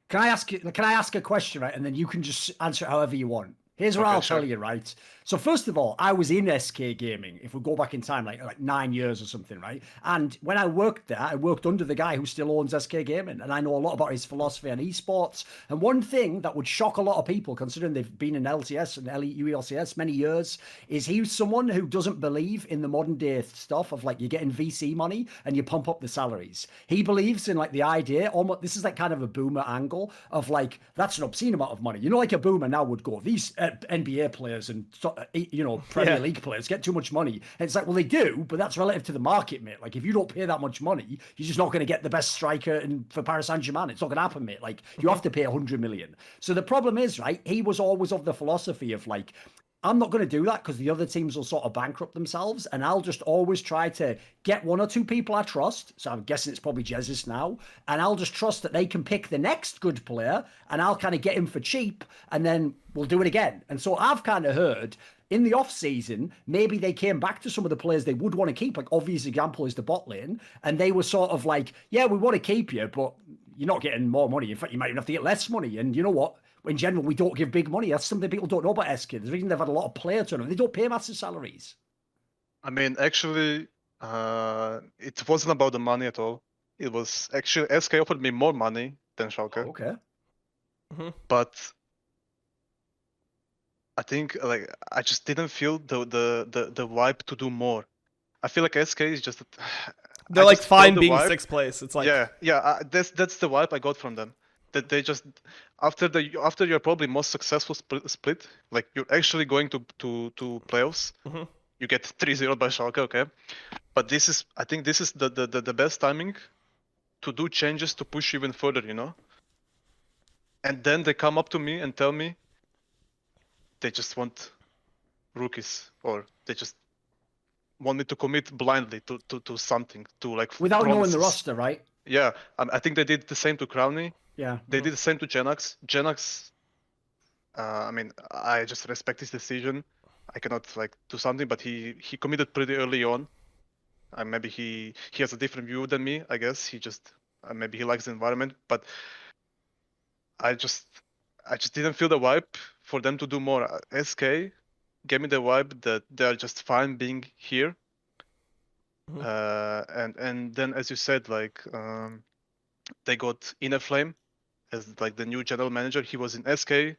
Can I ask a question, right? And then you can just answer it however you want. Here's what I'll tell you, right? So first of all, I was in SK Gaming, if we go back in time, like 9 years or something, right? And when I worked there, I worked under the guy who still owns SK Gaming, and I know a lot about his philosophy on esports. And one thing that would shock a lot of people, considering they've been in LCS and IWLCS many years, is he's someone who doesn't believe in the modern day stuff of like you're getting VC money and you pump up the salaries. He believes in like the idea, almost this is like kind of a boomer angle of like, that's an obscene amount of money. Like a boomer now would go, these NBA players and Premier League players get too much money. And it's like, well, they do, but that's relative to the market, mate. Like, if you don't pay that much money, you're just not going to get the best striker for Paris Saint-Germain. It's not going to happen, mate. Like, you have to pay 100 million. So the problem is, right, he was always of the philosophy of like, I'm not going to do that because the other teams will sort of bankrupt themselves, and I'll just always try to get one or two people I trust. So I'm guessing it's probably Jesus now, and I'll just trust that they can pick the next good player, and I'll kind of get him for cheap, and then we'll do it again. And so I've kind of heard in the off season, maybe they came back to some of the players they would want to keep. Like obvious example is the bot lane, and they were sort of like, yeah, we want to keep you, but you're not getting more money. In fact, you might even have to get less money. And you know what? In general, we don't give big money. That's something people don't know about SK. There's a reason they've had a lot of player turnover. They don't pay massive salaries. I mean, actually, it wasn't about the money at all. It was actually SK offered me more money than Schalke. Okay. But I think like I just didn't feel the vibe to do more. I feel like SK is just They're I like just felt fine the being vibe. 6th place. It's like That's the vibe I got from them. That they just after your probably most successful split, like you're actually going to playoffs. You get 3-0 by Schalke, okay, but I think this is the best timing to do changes to push even further, you know. And then they come up to me and tell me they just want rookies, or they just want me to commit blindly to something, to like Without knowing the promises. roster, right? Yeah, I think they did the same to Crowny. Yeah. They did the same to Genax. Genax, I mean, I just respect his decision. I cannot like do something, but he committed pretty early on. Maybe he has a different view than me. I guess he just maybe he likes the environment, but I just didn't feel the vibe for them to do more. SK gave me the vibe that they are just fine being here. And then as you said, like they got Inner Flame as like the new general manager. He was in SK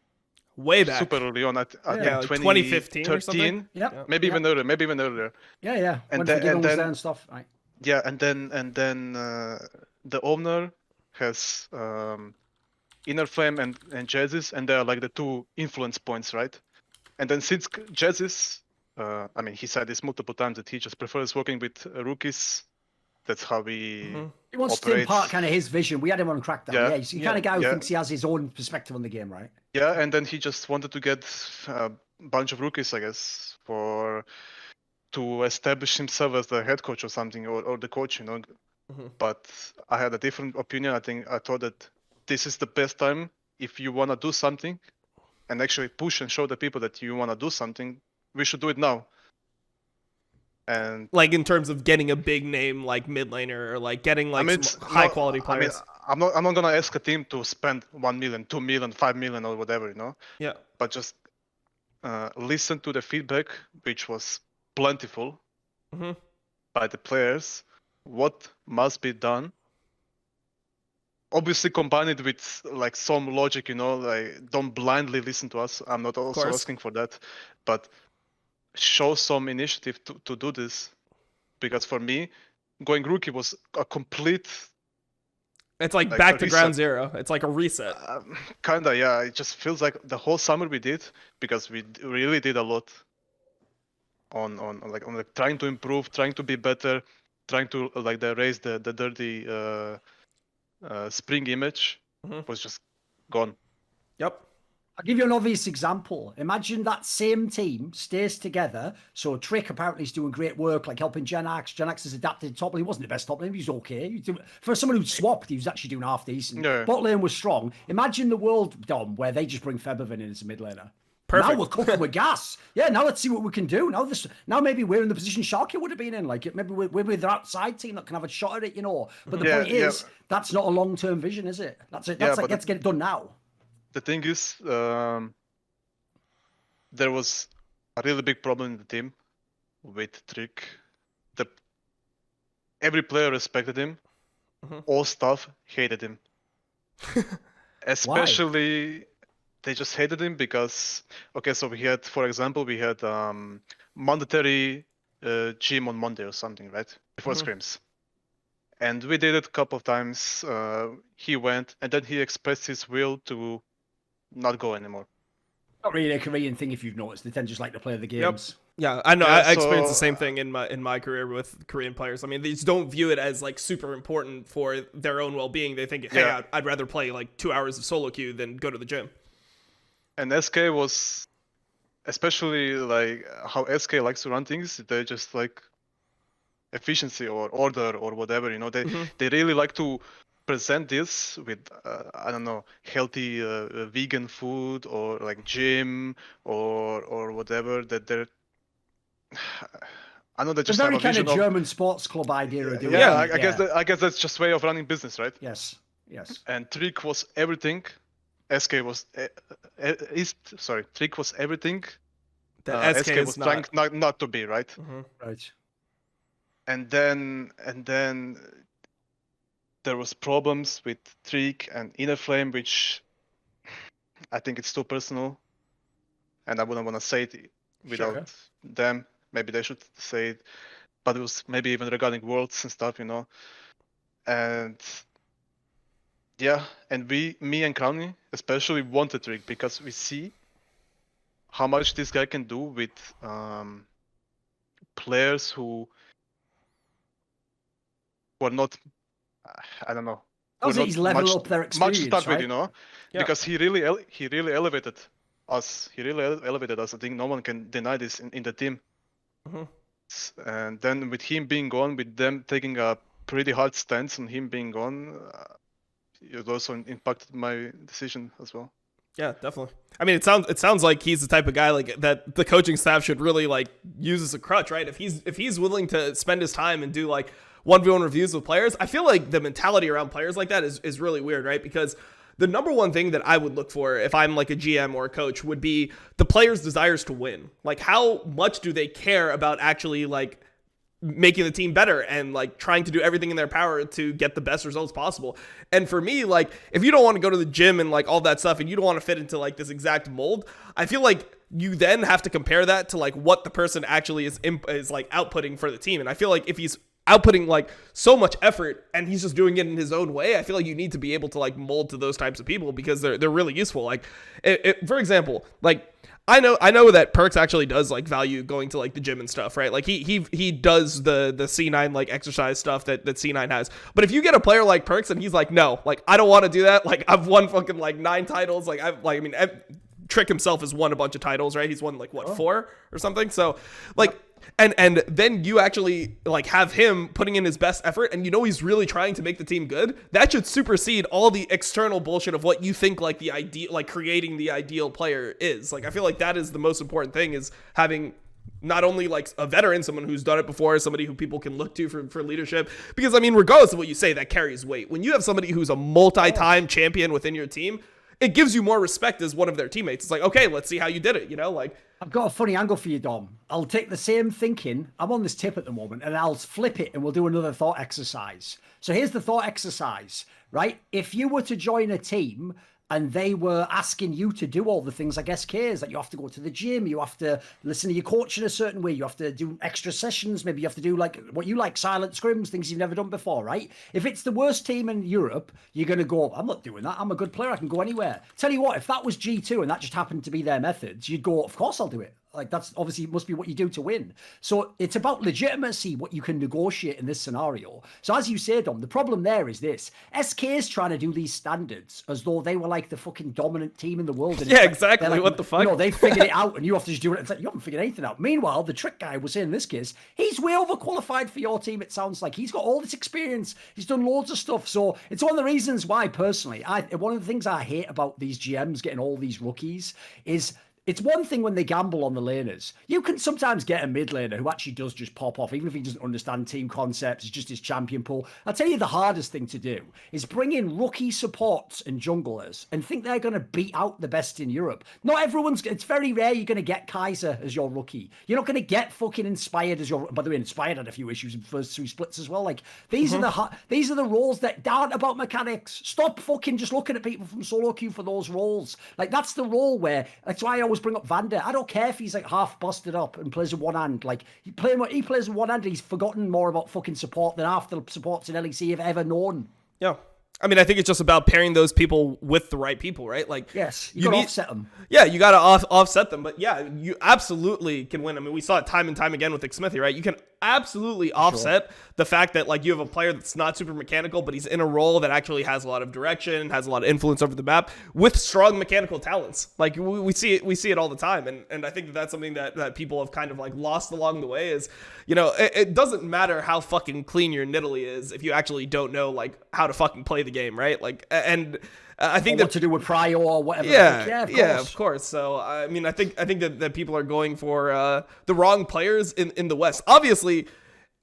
way back. super early on. I think like 2015 or something. Yep. Maybe even earlier. Yeah. And When then- Forgiven and was then- there and stuff. Right. Yeah, and then the owner has Inner Flame and Jazzis, and they are like the two influence points, right? And then since Jazzis, I mean, he said this multiple times that he just prefers working with rookies. That's how we He wants to impart kind of his vision. We had him on Crackdown. Yeah. Yeah, he's the kind of guy who Yeah. thinks he has his own perspective on the game, right? Yeah, and then he just wanted to get a bunch of rookies, I guess, to establish himself as the head coach or something, or the coach, you know. But I had a different opinion. I thought that this is the best time if you want to do something and actually push and show the people that you want to do something. We should do it now. And like in terms of getting a big name like mid laner, or like getting like some high quality players. I mean, I'm not gonna ask a team to spend 1 million, 2 million, 5 million, or whatever, you know. Yeah. But just listen to the feedback, which was plentiful by the players. What must be done? Obviously, combine it with like some logic, you know. Like, don't blindly listen to us. I'm not also asking for that, but show some initiative to do this, because for me, going rookie was a complete. It's like back to ground zero. It's like a reset. Kinda, yeah. It just feels like the whole summer we did, because we really did a lot on trying to improve, trying to be better, trying to like raise the dirty spring image was just gone. Yep. I'll give you an obvious example. Imagine that same team stays together. So Trick apparently is doing great work, like helping Genax. Genax has adapted top lane. He wasn't the best top lane. He was okay. For someone who swapped, he was actually doing half decent. Yeah. Bot lane was strong. Imagine the world, Dom, where they just bring Febervin in as a mid laner. Perfect. Now we're cooking with gas. Yeah, now let's see what we can do. Now maybe we're in the position Schalke would have been in. Like maybe we're with the outside team that can have a shot at it, you know. But the point is, that's not a long-term vision, is it? That's it. That's like, let's get it done now. The thing is, there was a really big problem in the team with Trick. Every player respected him. All staff hated him. Especially, they just hated him because, okay, so we had, for example, mandatory gym on Monday or something, right? Before scrims. And we did it a couple of times. He went, and then he expressed his will to not go anymore. Not really a Korean thing, if you've noticed. They tend to just like to play the games. Yeah, I know. Yeah, I experienced the same thing in my career with Korean players. I mean, they just don't view it as like super important for their own well-being. They think, hey, I'd rather play like 2 hours of solo queue than go to the gym. And SK was especially like how SK likes to run things. They're just like efficiency or order or whatever. They really like to present this with I don't know, healthy vegan food or like gym or whatever that they're. I know they just a have very a kind vision of German sports club idea of doing it. I guess that's just way of running business, right? Yes. And Trick was everything. SK was Trick was everything. SK was trying not to be, right? Right. And then there was problems with Trick and Inner Flame, which I think it's too personal, and I wouldn't want to say it without them. Maybe they should say it, but it was maybe even regarding worlds and stuff, And yeah, and me and Crowny especially wanted Trick because we see how much this guy can do with players who are not, I don't know. He's leveled up their experience, much to start right? with, because he really elevated us. He really elevated us. I think no one can deny this in the team. And then with him being gone, with them taking a pretty hard stance on him being gone, it also impacted my decision as well. Yeah, definitely. I mean, it sounds like he's the type of guy like that the coaching staff should really like use as a crutch, right? If he's willing to spend his time and do like 1v1 reviews with players, I feel like the mentality around players like that is really weird, right? Because the number one thing that I would look for if I'm like a GM or a coach would be the players' desires to win. Like, how much do they care about actually like making the team better and like trying to do everything in their power to get the best results possible. And for me, like, if you don't want to go to the gym and like all that stuff and you don't want to fit into like this exact mold, I feel like you then have to compare that to like what the person actually is like outputting for the team. And I feel like if he's outputting like so much effort and he's just doing it in his own way, I feel like you need to be able to like mold to those types of people because they're really useful. Like, for example, like I know that Perks actually does like value going to like the gym and stuff, right? Like he does the C9 like exercise stuff that C9 has. But if you get a player like Perks and he's like, no, like I don't want to do that. Like I've won fucking like 9 titles. Like Trick himself has won a bunch of titles, right? He's won like 4 or something. So like. And then you actually like have him putting in his best effort and he's really trying to make the team good. That should supersede all the external bullshit of what you think like the ideal, like creating the ideal player is. Like I feel like that is the most important thing, is having not only like a veteran, someone who's done it before, somebody who people can look to for leadership. Because I mean, regardless of what you say, that carries weight. When you have somebody who's a multi-time champion within your team, it gives you more respect as one of their teammates. It's like, okay, let's see how you did it, like. I've got a funny angle for you, Dom. I'll take the same thinking. I'm on this tip at the moment, and I'll flip it, and we'll do another thought exercise. So here's the thought exercise, right? If you were to join a team and they were asking you to do all the things like SK is, that you have to go to the gym, you have to listen to your coach in a certain way, you have to do extra sessions, maybe you have to do like what you like, silent scrims, things you've never done before, right? If it's the worst team in Europe, you're going to go, I'm not doing that. I'm a good player. I can go anywhere. Tell you what, if that was G2 and that just happened to be their methods, you'd go, of course I'll do it. Like that's obviously must be what you do to win. So it's about legitimacy, what you can negotiate in this scenario. So as you say, Dom, the problem there is this. SK is trying to do these standards as though they were like the fucking dominant team in the world. And yeah, exactly. Like, what the fuck? They figured it out and you have to just do it. It's like, you haven't figured anything out. Meanwhile, the Trick guy was saying in this case, he's way overqualified for your team, it sounds like. He's got all this experience. He's done loads of stuff. So it's one of the reasons why, personally, one of the things I hate about these GMs getting all these rookies is, it's one thing when they gamble on the laners. You can sometimes get a mid laner who actually does just pop off, even if he doesn't understand team concepts, it's just his champion pool. I'll tell you the hardest thing to do is bring in rookie supports and junglers and think they're going to beat out the best in Europe. Not everyone's, it's very rare you're going to get kha'zix as your rookie. You're not going to get fucking Inspired as your, by the way, Inspired had a few issues in the first 3 splits as well. Like, these are the roles that aren't about mechanics. Stop fucking just looking at people from solo queue for those roles. Like, that's the role where, that's why I always bring up Vander. I don't care if he's like half busted up and plays with one hand. Like he plays with one hand, he's forgotten more about fucking support than half the supports in LEC have ever known. Yeah. I mean, I think it's just about pairing those people with the right people, right? Like, yes, you gotta offset them. Yeah, you gotta offset them. But yeah, you absolutely can win. I mean, we saw it time and time again with Xmithy, right? You can absolutely offset the fact that like you have a player that's not super mechanical, but he's in a role that actually has a lot of direction, has a lot of influence over the map with strong mechanical talents. Like we see it all the time, and I think that's something that people have kind of like lost along the way. Is, you know, it doesn't matter how fucking clean your Nidalee is if you actually don't know like how to fucking play the game, right? Like, and I think what to do with Prio or whatever. Yeah, of course. So I mean, I think that people are going for the wrong players in the West. Obviously,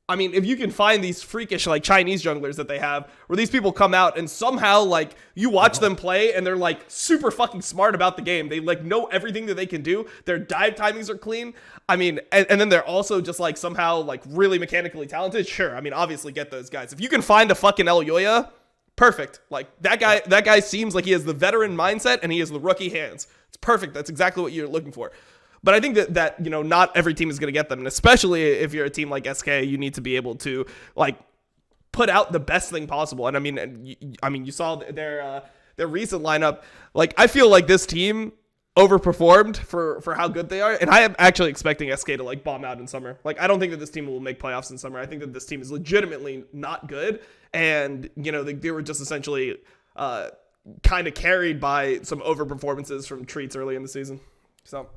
I mean, if you can find these freakish like Chinese junglers that they have, where these people come out and somehow like you watch them play and they're like super fucking smart about the game. They like know everything that they can do. Their dive timings are clean. I mean, and then they're also just like somehow like really mechanically talented. Sure, I mean, obviously get those guys. If you can find a fucking El Yoya, perfect. Like that guy seems like he has the veteran mindset and he has the rookie hands. It's perfect. That's exactly what you're looking for. But I think that you know, not every team is going to get them, and especially if you're a team like SK, you need to be able to like put out the best thing possible. And I mean, you saw their recent lineup. Like I feel like this team overperformed for how good they are, and I am actually expecting SK to like bomb out in summer. Like I don't think that this team will make playoffs in summer. I think that this team is legitimately not good, and you know they were just essentially kind of carried by some over performances from Treats early in the season. So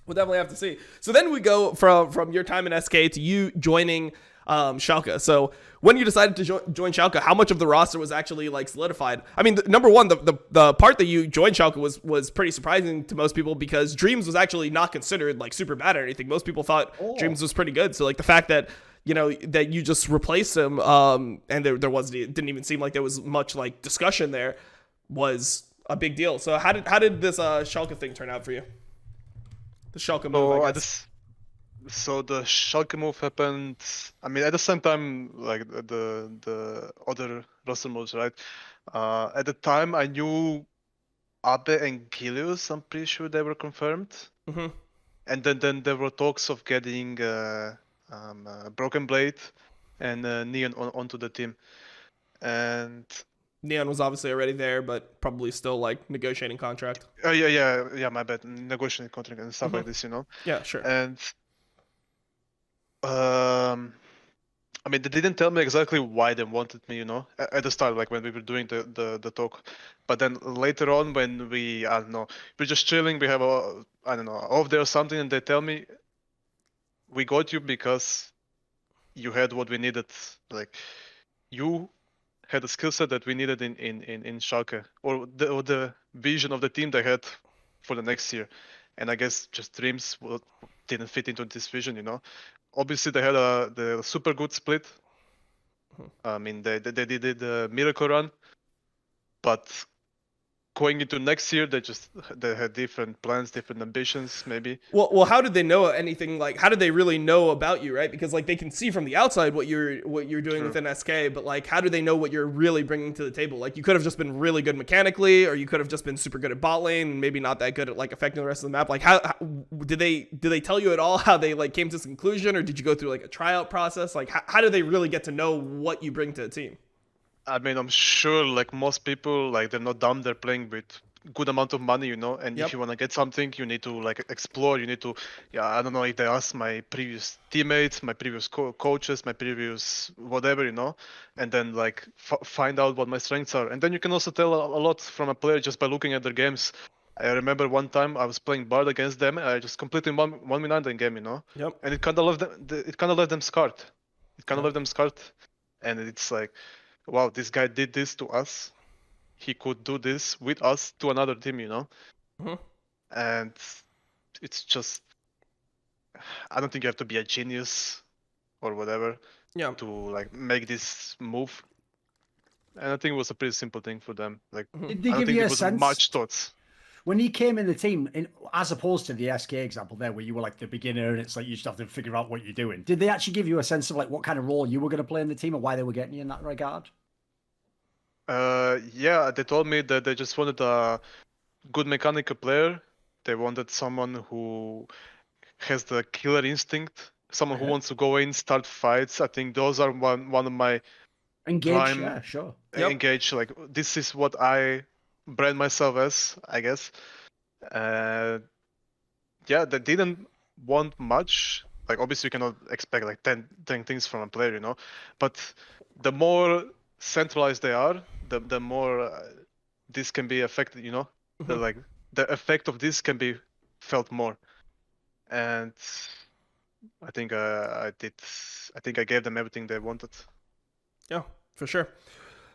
we'll definitely have to see. So then we go from your time in SK to you joining Schalke. So when you decided to join Schalke, how much of the roster was actually like solidified? I mean, number one, the part that you joined Schalke was pretty surprising to most people because Dreams was actually not considered like super bad or anything. Most people thought Dreams was pretty good. So like the fact that, you know, that you just replaced him and there didn't even seem like there was much like discussion there was a big deal. So how did this Schalke thing turn out for you? The Schalke move, So the Schalke move happened. I mean, at the same time, like the other roster moves, right? At the time, I knew Abe and Gilius. I'm pretty sure they were confirmed. Mm-hmm. And then there were talks of getting Broken Blade and Neon onto the team. And Neon was obviously already there, but probably still like negotiating contract. Yeah. My bad. Negotiating contract and stuff like this, you know. Yeah, sure. And I mean, they didn't tell me exactly why they wanted me, you know, at the start, like when we were doing the talk. But then later on, when we're just chilling, we have off there or something, and they tell me, we got you because you had what we needed. Like, you had a skill set that we needed in Schalke, or the vision of the team they had for the next year. And I guess just Dreams didn't fit into this vision, you know. Obviously, they had the super good split. I mean, they did the miracle run, but going into next year, they had different plans, different ambitions, maybe. Well, how did they know anything? Like, how did they really know about you, right? Because like they can see from the outside what you're doing within SK, but like, how do they know what you're really bringing to the table? Like, you could have just been really good mechanically, or you could have just been super good at bot lane, and maybe not that good at like affecting the rest of the map. Like, how did they tell you at all how they like came to this conclusion, or did you go through like a tryout process? Like, how do they really get to know what you bring to the team? I mean, I'm sure like most people, like they're not dumb, they're playing with good amount of money, you know, and if you want to get something, you need to like explore, you need to, I don't know if they ask my previous teammates, my previous coaches, my previous whatever, you know, and then like find out what my strengths are. And then you can also tell a lot from a player just by looking at their games. I remember one time I was playing Bard against them, and I just completely one minute in game, you know, and it kind of left them scarred. And it's like, wow, this guy did this to us. He could do this with us to another team, you know? Mm-hmm. And it's just, I don't think you have to be a genius or whatever to like make this move. And I think it was a pretty simple thing for them. Like, did they I don't give think you it a was sense much thoughts. when he came in the team, as opposed to the SK example there, where you were like the beginner and it's like you just have to figure out what you're doing? Did they actually give you a sense of like what kind of role you were going to play in the team and why they were getting you in that regard? Yeah, they told me that they just wanted a good mechanical player. They wanted someone who has the killer instinct, someone who wants to go in, start fights. I think those are one of my engage. Yeah, sure. Engage. Like, this is what I brand myself as, I guess. Yeah, they didn't want much. like obviously you cannot expect like 10 things from a player, but the more centralized they are, the more this can be affected, the effect of this can be felt more. And I think I gave them everything they wanted. Yeah, for sure.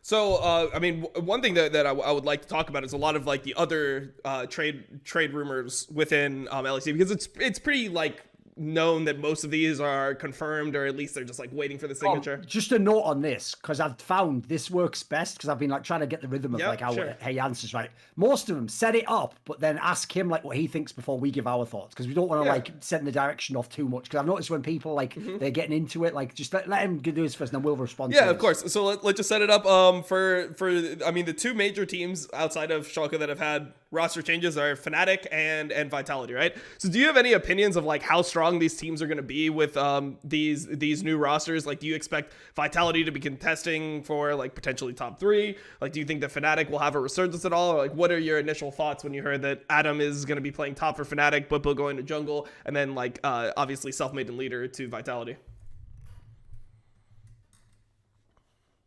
So, I mean, one thing that I would like to talk about is a lot of like the other trade rumors within LEC, because it's pretty like known that most of these are confirmed, or at least they're just like waiting for the signature. Just a note on this, because I've found this works best, because I've been like trying to get the rhythm of like how he answers, right? Most of them set it up, but then ask him like what he thinks before we give our thoughts, because we don't want to like send the direction off too much. Because I've noticed when people like they're getting into it, like just let him do his first, and then we'll respond. Yeah, of course. So let's just set it up. For I mean, the two major teams outside of Schalke that have had roster changes are Fnatic and Vitality, right? So do you have any opinions of like how strong these teams are going to be with these new rosters? Like, do you expect Vitality to be contesting for like potentially top 3? Like, do you think that Fnatic will have a resurgence at all? Or, like, what are your initial thoughts when you heard that Adam is going to be playing top for Fnatic, Butbo going to jungle, and then like obviously Selfmade and leader to Vitality?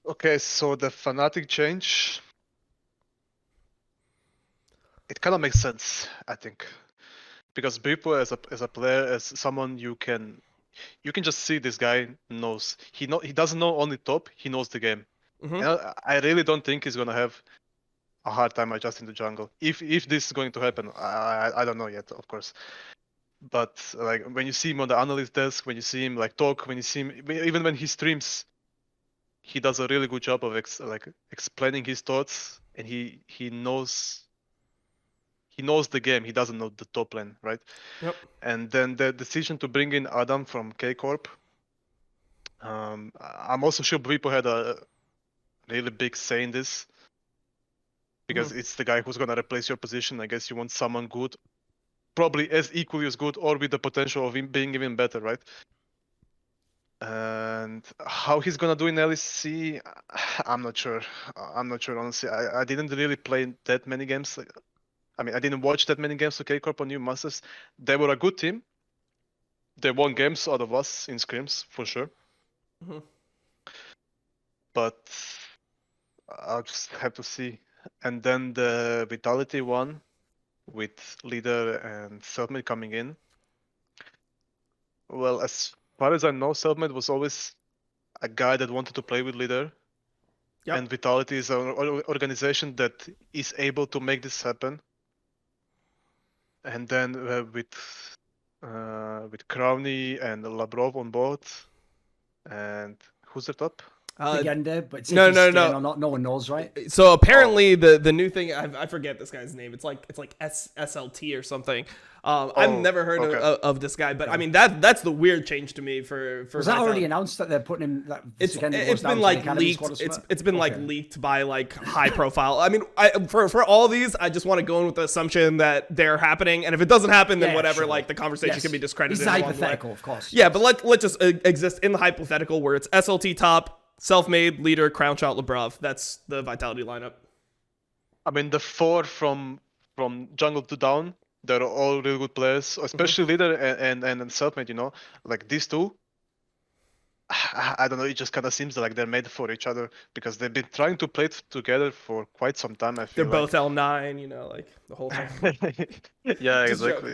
Okay, so the Fnatic change, it kind of makes sense, I think, because Butbo as a player, as someone you can just see this guy knows. He doesn't know only top, he knows the game. And I really don't think he's gonna have a hard time adjusting to jungle. If this is going to happen, I don't know yet, of course. But like when you see him on the analyst desk, when you see him like talk, when you see him even when he streams, he does a really good job of explaining his thoughts, and he knows the game. He doesn't know the top lane, right? Yep. And then the decision to bring in Adam from K Corp, I'm also sure Bwipo had a really big say in this, because it's the guy who's gonna replace your position. I guess you want someone good, probably as equally as good, or with the potential of him being even better, right? And how he's gonna do in LEC, I'm not sure. Honestly. I didn't really play that many games. I mean, I didn't watch that many games of K-Corp on New Masters. They were a good team. They won games out of us in scrims, for sure. But I'll just have to see. And then the Vitality one, with Leader and Selfmade coming in. Well, as far as I know, Selfmade was always a guy that wanted to play with Leader. Yep. And Vitality is an organization that is able to make this happen. And then with Crowny and Labrov on board, and who's the top? Legende, but no. No one knows, right? So apparently the new thing, I forget this guy's name. It's like SLT or something. I've never heard of this guy, but I mean that's the weird change to me for. Was that already announced that they're putting him? It's been like leaked. It's been like leaked by like high profile. I mean, for all of these, I just want to go in with the assumption that they're happening, and if it doesn't happen, then whatever. Sure. Like the conversation can be discredited. It's hypothetical, of course. Yeah, but let's just exist in the hypothetical where it's SLT top, Selfmade, Leader, Crown Shot, Labrov. That's the Vitality lineup. I mean, the 4 from jungle to down, they're all really good players, especially Leader and Selfmade, like these two. I don't know, it just kind of seems like they're made for each other, because they've been trying to play together for quite some time, I feel. They're both L9, like the whole thing. Yeah, exactly.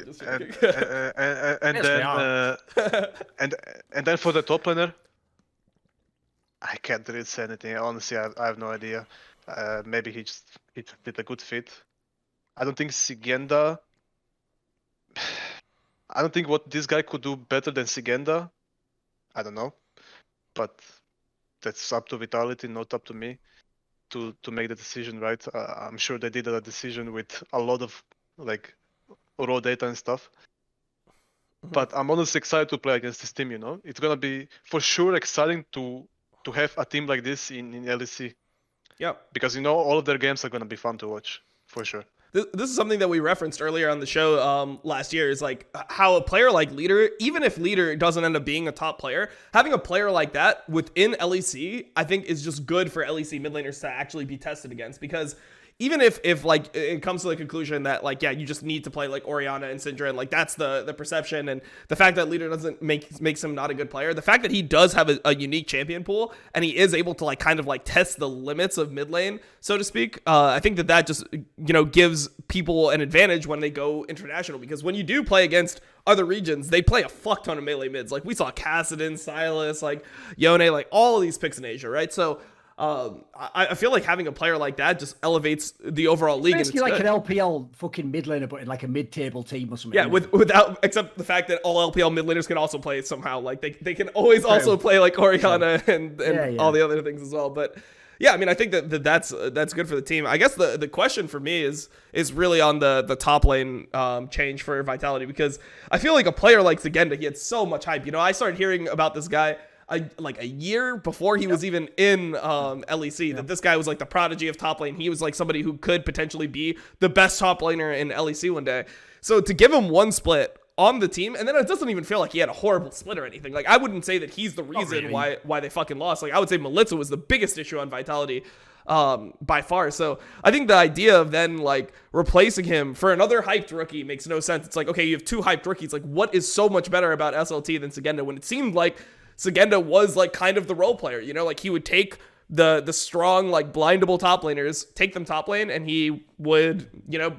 And then for the top laner, I can't really say anything. Honestly, I have no idea. Maybe he just did a good fit. I don't think Sigenda. I don't think what this guy could do better than Sigenda. I don't know, but that's up to Vitality, not up to me, to make the decision, right? I'm sure they did a decision with a lot of like raw data and stuff. But I'm honestly excited to play against this team. It's gonna be for sure exciting to have a team like this in LEC. Yeah. Because all of their games are gonna be fun to watch, for sure. This is something that we referenced earlier on the show last year, is like how a player like Leader, even if Leader doesn't end up being a top player, having a player like that within LEC, I think is just good for LEC mid laners to actually be tested against, because even if like it comes to the conclusion that like, yeah, you just need to play like Orianna and Syndra, and like that's the perception, and the fact that leader doesn't makes him not a good player, the fact that he does have a unique champion pool and he is able to like kind of like test the limits of mid lane, so to speak, I think that just, you know, gives people an advantage when they go international, because when you do play against other regions, they play a fuck ton of melee mids. Like we saw Kassadin, Silas, like Yone, like all of these picks in Asia, right? So I feel like having a player like that just elevates the overall league. Basically like an LPL fucking mid laner, but in like a mid-table team or something. Yeah, without except the fact that all LPL mid laners can also play somehow. Like they can always also play like Orianna and all the other things as well. But yeah, I mean, I think that's good for the team. I guess the question for me is really on the top lane change for Vitality, because I feel like a player like Zagenda, he had so much hype. You know, I started hearing about this guy like a year before he was even in LEC, that this guy was like the prodigy of top lane. He was like somebody who could potentially be the best top laner in LEC one day. So to give him one split on the team, and then it doesn't even feel like he had a horrible split or anything. Like I wouldn't say that he's the reason why they fucking lost. Like I would say Melitza was the biggest issue on Vitality by far. So I think the idea of then like replacing him for another hyped rookie makes no sense. It's like, okay, you have two hyped rookies. Like what is so much better about SLT than Zagenda, when it seemed like Zagenda was like kind of the role player, you know, like he would take the strong, like blindable top laners, take them top lane, and he would, you know,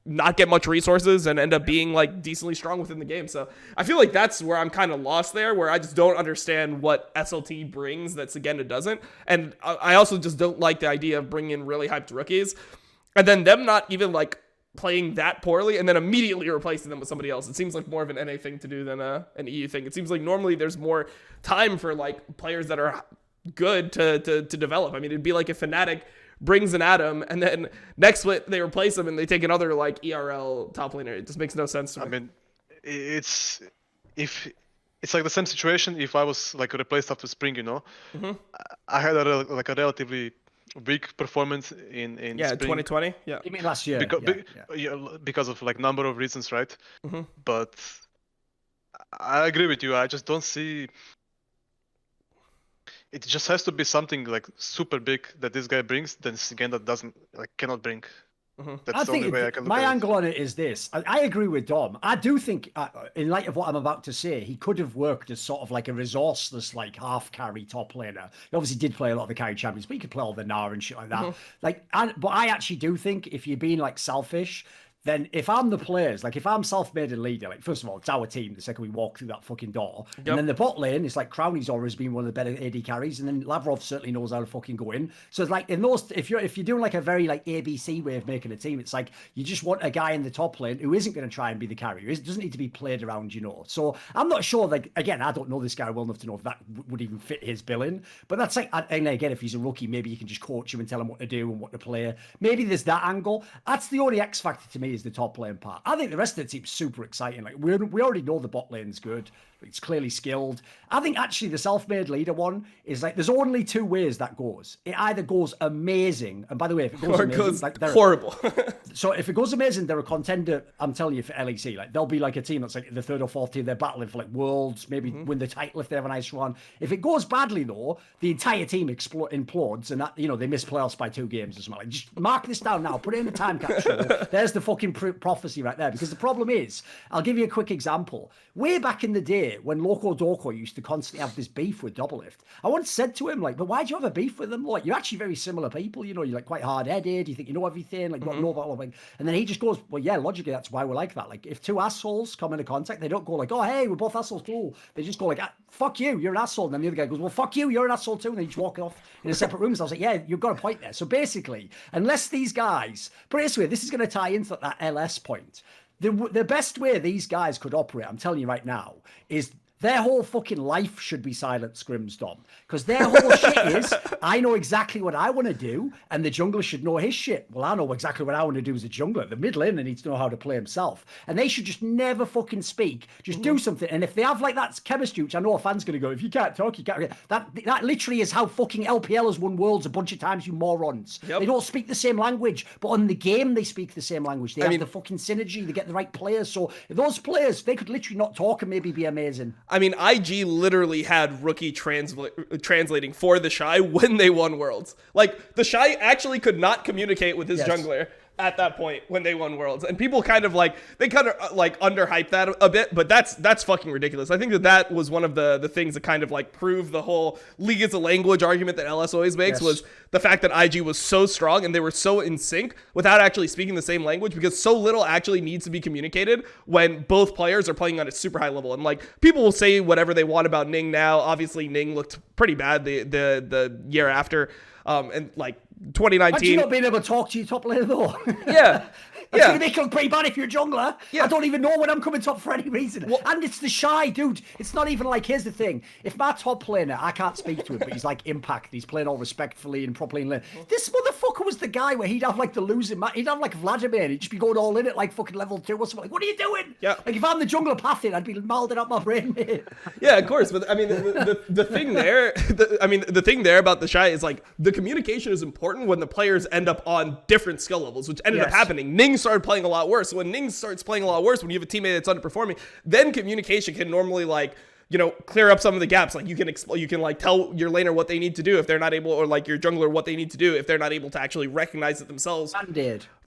not get much resources and end up being like decently strong within the game. So I feel like that's where I'm kind of lost there, where I just don't understand what SLT brings that Zagenda doesn't. And I also just don't like the idea of bringing in really hyped rookies and then them not even like playing that poorly and then immediately replacing them with somebody else. It seems like more of an NA thing to do than an EU thing. It seems like normally there's more time for like players that are good to develop. I mean, it'd be like if Fnatic brings an Adam and then next split they replace him and they take another like ERL top laner. It just makes no sense to me. I mean, it's like the same situation if I was like replaced after spring, you know. I had a relatively weak performance in spring. 2020. Yeah, you mean last year? Because of like number of reasons, right? But I agree with you. I just don't see. It just has to be something like super big that this guy brings, then Zagenda cannot bring. That's the only way I can look my at angle on it is this. I agree with Dom. I do think, in light of what I'm about to say, he could have worked as sort of like a resourceless, like half carry top laner. He obviously did play a lot of the carry champions, but he could play all the Nara and shit like that. But I actually do think if you're being like selfish, then if I'm the players, like if I'm Selfmade and leader, like first of all, it's our team the second we walk through that fucking door. And then the bot lane, it's like Crowley's always been one of the better AD carries, and then Lavrov certainly knows how to fucking go in. So it's like in those, if you're doing like a very like ABC way of making a team, it's like you just want a guy in the top lane who isn't going to try and be the carrier. It doesn't need to be played around, you know. So I'm not sure, like, again, I don't know this guy well enough to know if that would even fit his billing. But that's like, and again, if he's a rookie, maybe you can just coach him and tell him what to do and what to play. Maybe there's that angle. That's the only X factor to me, is the top lane part. I think the rest of the team's super exciting. Like we already know the bot lane's good. It's clearly skilled. I think actually the Selfmade leader one is like, there's only two ways that goes. It either goes amazing, and by the way, if it goes amazing, goes like horrible. So if it goes amazing, they're a contender. I'm telling you, for LEC, like they'll be like a team that's like the third or fourth team. They're battling for like worlds, maybe win the title if they have a nice run. If it goes badly though, the entire team implodes, and that, you know, they miss playoffs by 2 games or something. Like, just mark this down now. Put it in the time capsule. There's the fucking prophecy right there. Because the problem is, I'll give you a quick example. Way back in the day, when Loco Doco used to constantly have this beef with Doublelift, I once said to him, like, but why do you have a beef with them? Like, you're actually very similar people, you know, you're like quite hard-headed, you think you know everything, like, you don't know about all. And then he just goes, well, yeah, logically, that's why we're like that. Like, if two assholes come into contact, they don't go like, oh, hey, we're both assholes, cool. They just go like, fuck you, you're an asshole. And then the other guy goes, well, fuck you, you're an asshole too. And they just walk off in a separate room. So I was like, yeah, you've got a point there. So basically, unless these guys, but this way, this is going to tie into that LS point. The best way these guys could operate, I'm telling you right now, is their whole fucking life should be silent scrims, Dom. Because their whole shit is, I know exactly what I want to do, and the jungler should know his shit. Well, I know exactly what I want to do as a jungler. The mid laner needs to know how to play himself. And they should just never fucking speak. Just do something. And if they have like that chemistry, which I know a fan's going to go, if you can't talk, you can't. That literally is how fucking LPL has won worlds a bunch of times, you morons. Yep. They don't speak the same language, but on the game, they speak the same language. They have the fucking synergy. They get the right players. So those players, they could literally not talk and maybe be amazing. I mean, IG literally had rookie translating for the Shy when they won Worlds. Like, the Shy actually could not communicate with his jungler at that point when they won Worlds. And people kind of like, they kind of like underhyped that a bit, but that's fucking ridiculous. I think that was one of the things that kind of like proved the whole league as a language argument that LS always makes, was the fact that IG was so strong and they were so in sync without actually speaking the same language, because so little actually needs to be communicated when both players are playing on a super high level. And like, people will say whatever they want about Ning now. Obviously Ning looked pretty bad the year after. And like 2019. Imagine not being able to talk to your top laner though. Yeah. It's going to make it look pretty bad if you're a jungler. Yeah. I don't even know when I'm coming top for any reason. Well, and it's the Shy, dude. It's not even like, here's the thing. If my top laner, I can't speak to him, but he's like Impact. He's playing all respectfully and properly in lane. This motherfucker was the guy where he'd have like the losing match. He'd have like Vladimir. He'd just be going all in at like fucking level 2 or something. Like, what are you doing? Yeah. Like, if I'm the jungler pathing, I'd be moulding up my brain, mate. Yeah, of course. But I mean, the thing there, the thing there about the Shy is like, the communication is important when the players end up on different skill levels, which ended up happening. Ning started playing a lot worse. So when Ning starts playing a lot worse, when you have a teammate that's underperforming, then communication can normally like, you know, clear up some of the gaps. Like you can like tell your laner what they need to do if they're not able, or like your jungler what they need to do if they're not able to actually recognize it themselves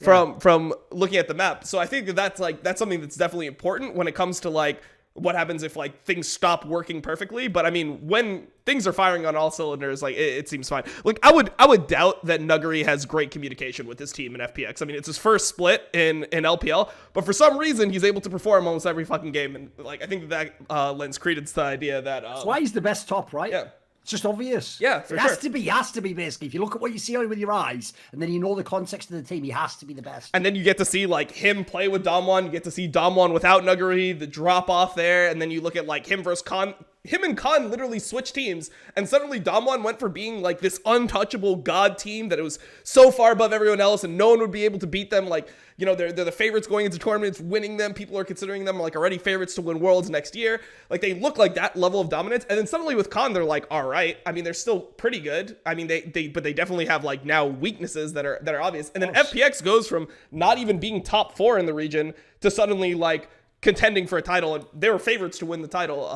from looking at the map. So I think that's something that's definitely important when it comes to like what happens if like things stop working perfectly. But I mean, when things are firing on all cylinders, like it seems fine. Like I would doubt that Nuggery has great communication with his team in FPX. I mean, it's his first split in LPL, but for some reason he's able to perform almost every fucking game. And like, I think that lends credence to the idea that that's why he's the best top, right? Yeah. It's just obvious. Yeah, for it sure. has to be basically. If you look at what you see with your eyes, and then you know the context of the team, he has to be the best. And then you get to see like him play with Damwon. You get to see Damwon without Nuggery, the drop off there, and then you look at like him versus Khan. Him and Khan literally switched teams, and suddenly Damwon went from being like this untouchable god team that it was so far above everyone else, and no one would be able to beat them. Like, you know, they're the favorites going into tournaments, winning them. People are considering them like already favorites to win Worlds next year. Like, they look like that level of dominance. And then suddenly with Khan, they're like, all right. I mean, they're still pretty good. I mean, but they definitely have like now weaknesses that are obvious. And then FPX goes from not even being top 4 in the region to suddenly like contending for a title, and they were favorites to win the title.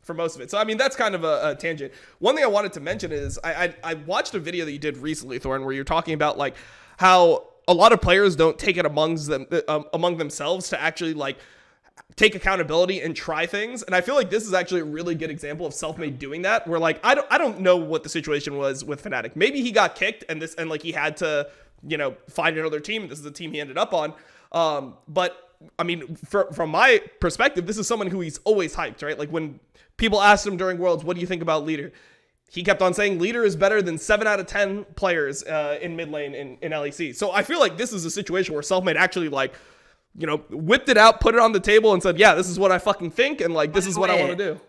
For most of it. So, I mean, that's kind of a tangent. One thing I wanted to mention is I watched a video that you did recently, Thorn, where you're talking about like how a lot of players don't take it among themselves to actually like take accountability and try things. And I feel like this is actually a really good example of Selfmade doing that, where like, I don't know what the situation was with Fnatic. Maybe he got kicked and like he had to, you know, find another team. This is the team he ended up on. But I mean, from my perspective, this is someone who he's always hyped, right? Like when people asked him during Worlds, what do you think about Leader? He kept on saying Leader is better than 7 out of 10 players in mid lane in LEC. So I feel like this is a situation where Selfmade actually like, you know, whipped it out, put it on the table and said, yeah, this is what I fucking think. And like, this is what I want to do.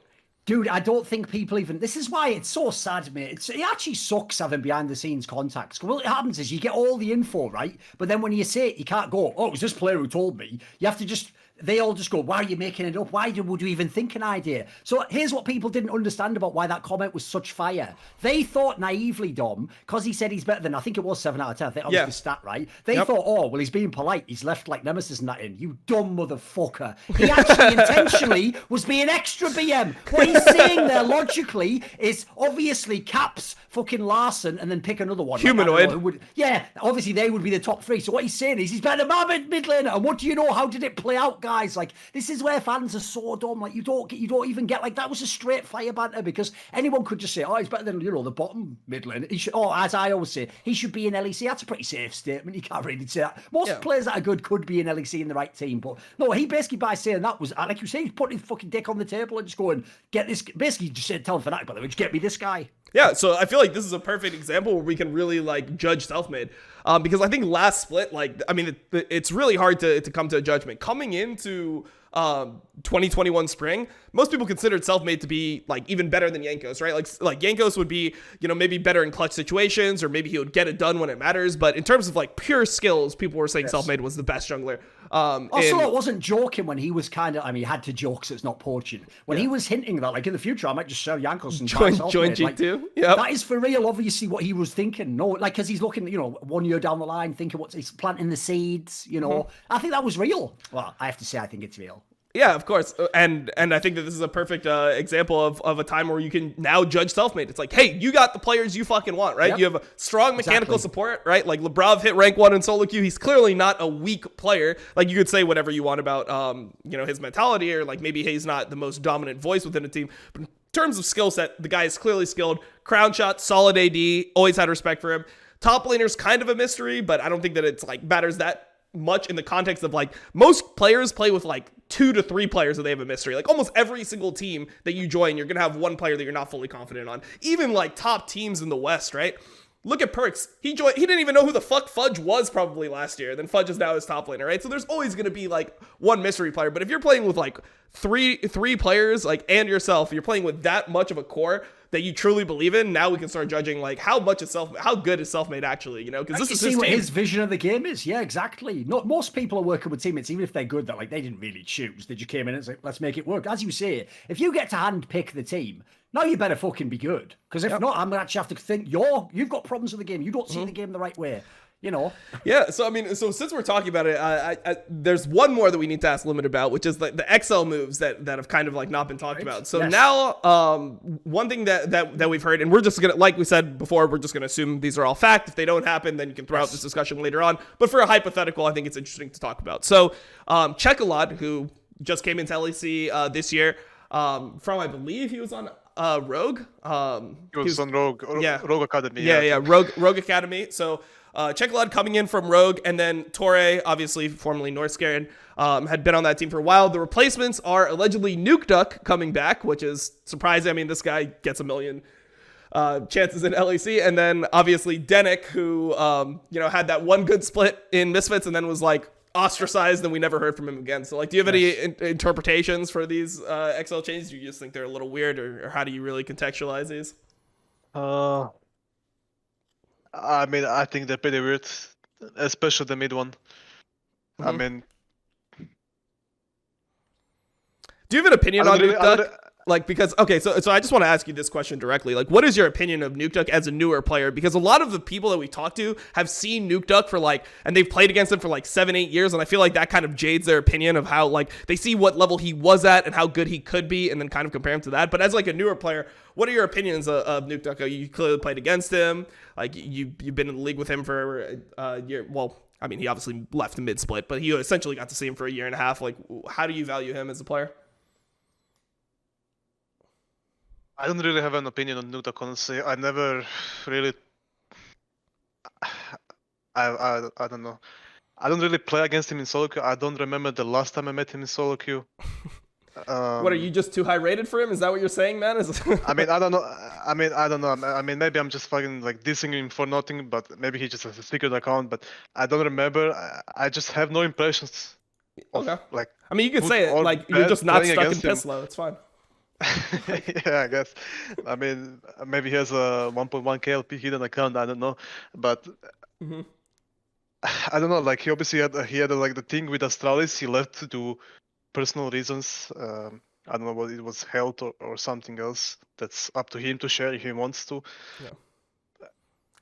Dude, I don't think people even... This is why it's so sad, mate. It actually sucks having behind-the-scenes contacts. Well, what happens is you get all the info, right? But then when you say it, you can't go, oh, it was this player who told me. You have to just... They all just go, why are you making it up? Why would you even think an idea? So here's what people didn't understand about why that comment was such fire. They thought naively, Dom, because he said he's better than, I think it was 7 out of 10. I think that was the stat, right? They thought, oh, well, he's being polite. He's left like Nemesis and that in. You dumb motherfucker. He actually intentionally was being extra BM. What he's saying there logically is obviously Caps, fucking Larson, and then pick another one. Humanoid. Yeah, obviously they would be the top 3. So what he's saying is he's better than my mid laner. And what do you know? How did it play out, guys? Like, this is where fans are so dumb. Like, you don't even get, like, that was a straight fire banter, because anyone could just say, oh, he's better than, you know, the bottom mid lane. He should, or as I always say, he should be in LEC. That's a pretty safe statement. You can't really say that. Most players that are good could be in LEC in the right team, but no, he basically, by saying that, was, like you say, he's putting his fucking dick on the table and just going, get this, basically just said, tell Fnatic, by the way, just get me this guy. Yeah, so I feel like this is a perfect example where we can really like judge Selfmade, because I think last split, like, I mean, it's really hard to come to a judgment coming into 2021 spring. Most people considered Selfmade to be like even better than Jankos, right? Like Jankos would be, you know, maybe better in clutch situations, or maybe he would get it done when it matters. But in terms of like pure skills, people were saying Selfmade was the best jungler. Also, it wasn't joking when he was kind of, I mean, he had to joke, so it's not poaching. When he was hinting that, like, in the future, I might just sell Jankos and join Selfmade. Like, G2. Yeah, that is for real, obviously, what he was thinking. No, like, because he's looking, you know, 1 year down the line, thinking he's planting the seeds, you know. I think that was real. Well, I have to say, I think it's real. Yeah, of course. And I think that this is a perfect example of a time where you can now judge Selfmade. It's like, hey, you got the players you fucking want, right? Yep. You have a strong mechanical support, right? Like Lebrov hit rank 1 in solo queue. He's clearly not a weak player. Like you could say whatever you want about his mentality, or like maybe he's not the most dominant voice within a team. But in terms of skill set, the guy is clearly skilled. Crown shot, solid AD, always had respect for him. Top laner's kind of a mystery, but I don't think that it's like matters that much in the context of like most players play with like 2 to 3 players that they have a mystery. Like almost every single team that you join, you're gonna have one player that you're not fully confident on. Even like top teams in the West, right? Look at Perks. He didn't even know who the fuck Fudge was probably last year. Then Fudge is now his top laner, right? So there's always gonna be like one mystery player. But if you're playing with like three players, like and yourself, you're playing with that much of a core that you truly believe in. Now we can start judging like how good is Selfmade actually, because this is what his vision of the game is. Yeah, exactly. Not most people are working with teammates, even if they're good, that like they didn't really choose. They just came in and said, let's make it work. As you say, if you get to hand pick the team, now you better fucking be good. Because if not, I'm gonna actually have to think you've got problems with the game. You don't see the game the right way. Yeah, so I mean, since we're talking about it, I there's one more that we need to ask Limit about, which is the XL moves that have kind of like not been talked about. So now, one thing that we've heard, and we're just gonna, like we said before, we're just gonna assume these are all fact. If they don't happen, then you can throw out this discussion later on. But for a hypothetical, I think it's interesting to talk about. So, Cloud9, who just came into LEC this year, from I believe he was on Rogue. He was on Rogue. Rogue Academy. Yeah, Rogue Academy. So. Cloud9 coming in from Rogue, and then Torre, obviously formerly Northscared, had been on that team for a while. The replacements are allegedly Nukeduck coming back, which is surprising. I mean, this guy gets a million chances in LEC, and then obviously Denick, who had that one good split in Misfits, and then was like ostracized, and we never heard from him again. So, like, do you have any interpretations for these XL changes? Do you just think they're a little weird, or how do you really contextualize these? I mean, I think they're pretty weird, especially the mid one. I mean, do you have an opinion on Nukeduck? Like, because, okay, so I just want to ask you this question directly. Like, what is your opinion of Nukeduck as a newer player? Because a lot of the people that we talk to have seen Nukeduck for like, and they've played against him for like 7-8 years, and I feel like that kind of jades their opinion of how, like, they see what level he was at and how good he could be, and then kind of compare him to that. But as like a newer player, what are your opinions of Nukeduck? You clearly played against him. Like, you've been in the league with him for a year. Well, I mean, he obviously left the mid-split, but you essentially got to see him for a year and a half. Like, how do you value him as a player? I don't really have an opinion on Nukeduck, honestly. I never really... I don't know. I don't really play against him in solo queue. I don't remember the last time I met him in solo queue. What, are you just too high rated for him? Is that what you're saying, man? I mean, I don't know. I don't know. I mean, maybe I'm just fucking like dissing him for nothing, but maybe he just has a secret account, but I don't remember. I just have no impressions. Okay. Like, I mean, you could say it, like, you're just not stuck in Pislow. It's fine. Yeah, I guess. I mean, maybe he has a 1.1k LP hidden account. I don't know, but I don't know. Like, he obviously had like the thing with Astralis. He left to do personal reasons. I don't know what it was, health or something else. That's up to him to share if he wants to. Yeah.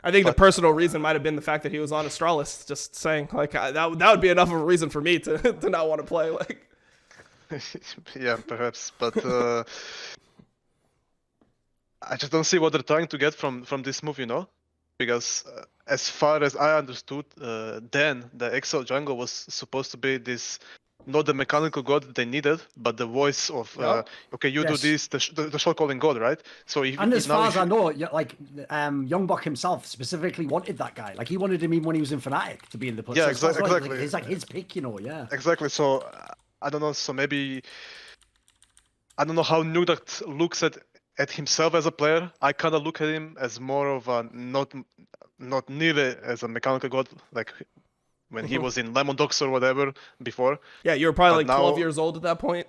I think the personal reason might have been the fact that he was on Astralis. Just saying, like, that would be enough of a reason for me to not want to play. Like. Yeah, perhaps, but I just don't see what they're trying to get from this move, because as far as I understood, then the XL jungle was supposed to be this, not the mechanical god that they needed, but the voice of okay, you do this, the short calling god, right? So as far as I know, like Youngbuck himself specifically wanted that guy. Like, he wanted him even when he was in Fnatic to be in the place. Yeah, exactly. It's like his pick, yeah. Exactly. So I don't know. So maybe I don't know how Nukeduck looks at himself as a player. I kind of look at him as more of a not nearly as a mechanical god, like when he was in Lemon Dogs or whatever before. Yeah, you were probably like 12 years old at that point,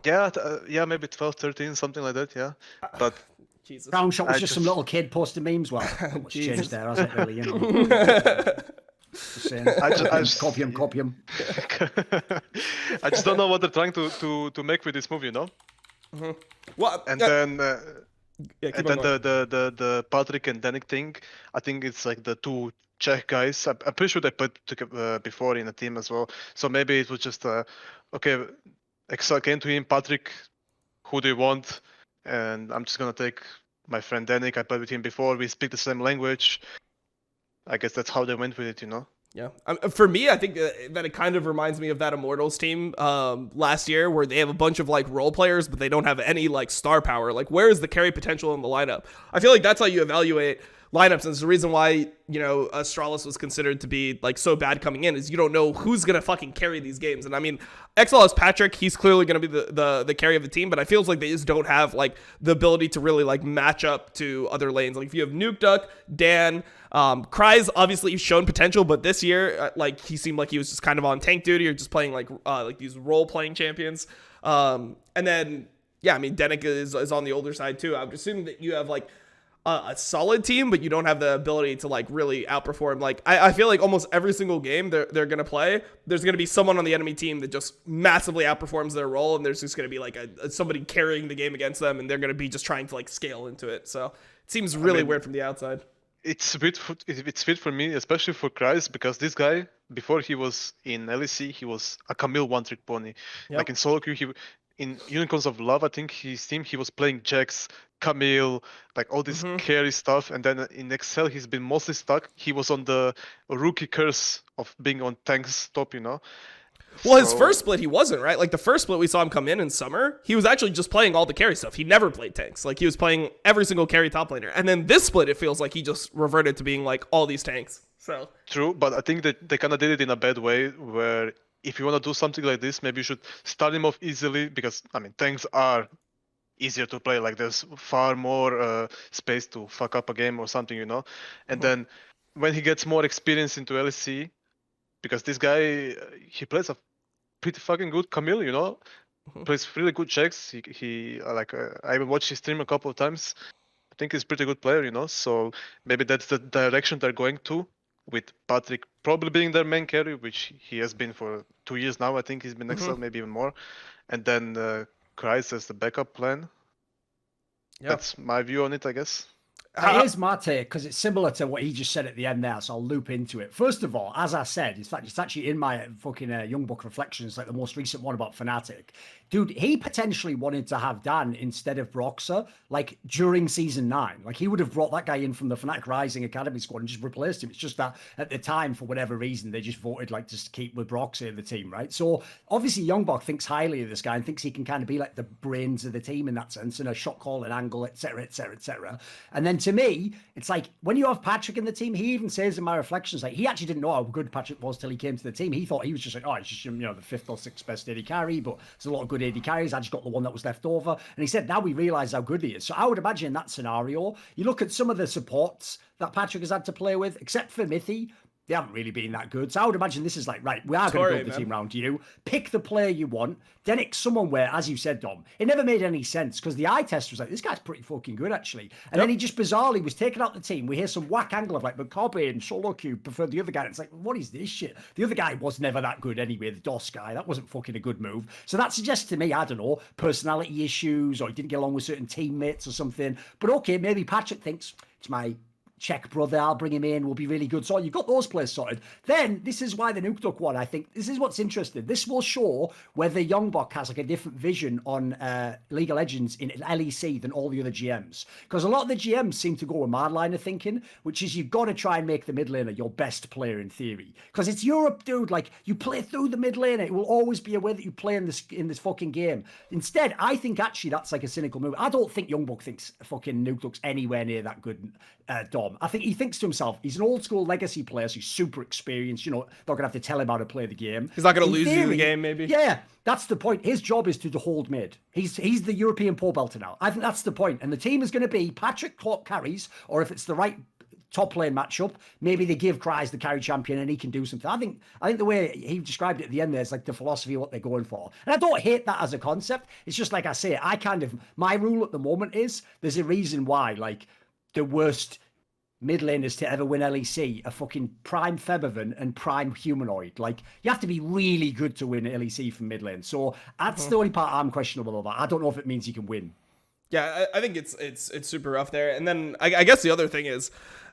Yeah, maybe 12, 13, something like that. Yeah, but Jesus. Crown shot was just some little kid posting memes. Well, what's changed there, has it really? I just copy him. I just don't know what they're trying to make with this move, Well, and then the Patrick and Denick thing. I think it's like the two Czech guys. I'm pretty sure they played before in a team as well. So maybe it was just okay. Excel came to him, Patrick, who do you want? And I'm just gonna take my friend Danik. I played with him before. We speak the same language. I guess that's how they went with it, you know. Yeah. For me, I think that it kind of reminds me of that Immortals team last year where they have a bunch of like role players, but they don't have any like star power. Like, where is the carry potential in the lineup? I feel like that's how you evaluate lineups. And it's the reason why, you know, Astralis was considered to be like so bad coming in is you don't know who's going to fucking carry these games. And I mean, XL has Patrick. He's clearly going to be the carry of the team, but I feel like they just don't have like the ability to really like match up to other lanes. Like if you have Nuke Duck, Dan, Kryze, obviously he's shown potential, but this year, like he seemed like he was just kind of on tank duty or just playing like these role playing champions. And then, yeah, I mean, Denik is on the older side too. I'm assuming that you have like a solid team, but you don't have the ability to like really outperform. Like I feel like almost every single game they're gonna play, there's gonna be someone on the enemy team that just massively outperforms their role, and there's just gonna be like somebody carrying the game against them, and they're gonna be just trying to like scale into it. So it seems really weird from the outside. It's fit for me, especially for Kryze, because this guy, before he was in LEC, he was a Camille one-trick pony. Yep. Like in solo queue, in Unicorns of Love, I think his team, he was playing Jax, Camille, like all this carry stuff. And then in Excel, he's been mostly stuck. He was on the rookie curse of being on tanks top, you know? Well, his first split, he wasn't, right? Like, the first split we saw him come in summer, he was actually just playing all the carry stuff. He never played tanks. Like, he was playing every single carry top laner. And then this split, it feels like he just reverted to being, like, all these tanks. So true, but I think that they kind of did it in a bad way, where if you want to do something like this, maybe you should start him off easily, because, I mean, tanks are easier to play. Like, there's far more space to fuck up a game or something, you know? And then when he gets more experience into LEC, because this guy, he plays a pretty fucking good Camille, you know, plays really good checks. He I watched his stream a couple of times. I think he's a pretty good player, you know. So maybe that's the direction they're going to, with Patrick probably being their main carry, which he has been for 2 years now. I think he's been Excel, maybe even more. And then Kryze as the backup plan. Yep. That's my view on it, I guess. Here's my take, because it's similar to what he just said at the end there, so I'll loop into it. First of all, as I said, in fact, it's actually in my fucking Young Buck Reflections, like the most recent one about Fnatic. Dude, he potentially wanted to have Dan instead of Broxah, like, during Season 9. Like, he would have brought that guy in from the Fnatic Rising Academy squad and just replaced him. It's just that, at the time, for whatever reason, they just voted, like, just to keep with Broxah in the team, right? So, obviously, Young Buck thinks highly of this guy and thinks he can kind of be, like, the brains of the team in that sense, and a shot call, an angle, etc., etc., etc. And then, to me, it's like, when you have Patrick in the team, he even says in my reflections, like, he actually didn't know how good Patrick was till he came to the team. He thought he was just like, oh, he's just, you know, the 5th or 6th best AD carry, but there's a lot of good AD carries. I just got the one that was left over. And he said, now we realize how good he is. So I would imagine in that scenario, you look at some of the supports that Patrick has had to play with, except for Mithy, they haven't really been that good. So I would imagine this is like, right, we are going to build the team around you. Pick the player you want. Then it's someone where, as you said, Dom, it never made any sense, because the eye test was like, this guy's pretty fucking good, actually. And then he just bizarrely was taken out the team. We hear some whack angle of like McCobbie and Solo Cube preferred the other guy. And it's like, what is this shit? The other guy was never that good anyway, the DOS guy. That wasn't fucking a good move. So that suggests to me, I don't know, personality issues, or he didn't get along with certain teammates or something. But okay, maybe Patrick thinks, it's my Czech brother, I'll bring him in, we'll be really good. So you've got those players sorted. Then this is why the Nuke Duck one, I think, this is what's interesting. This will show whether Youngbuck has like a different vision on League of Legends in LEC than all the other GMs. Because a lot of the GMs seem to go with my line of thinking, which is you've got to try and make the mid laner your best player in theory. Because it's Europe, dude. Like, you play through the mid laner, it will always be a way that you play in this fucking game. Instead, I think actually that's like a cynical move. I don't think Youngbuck thinks fucking Nuke Duck's anywhere near that good, Dom. I think he thinks to himself, he's an old school legacy player, so he's super experienced. You know, they're going to have to tell him how to play the game. He's not going to lose you the game, maybe. Yeah, that's the point. His job is to hold mid. He's the European pole belter now. I think that's the point. And the team is going to be Patrick carries, or if it's the right top lane matchup, maybe they give Kryze the carry champion and he can do something. I think the way he described it at the end there is like the philosophy of what they're going for. And I don't hate that as a concept. It's just like I say, my rule at the moment is there's a reason why, like, the worst mid laners to ever win LEC are fucking Prime Febivan and Prime Humanoid. Like, you have to be really good to win LEC from mid lane. So that's the only part I'm questionable about. I don't know if it means you can win. Yeah, I think it's super rough there. And then I guess the other thing is,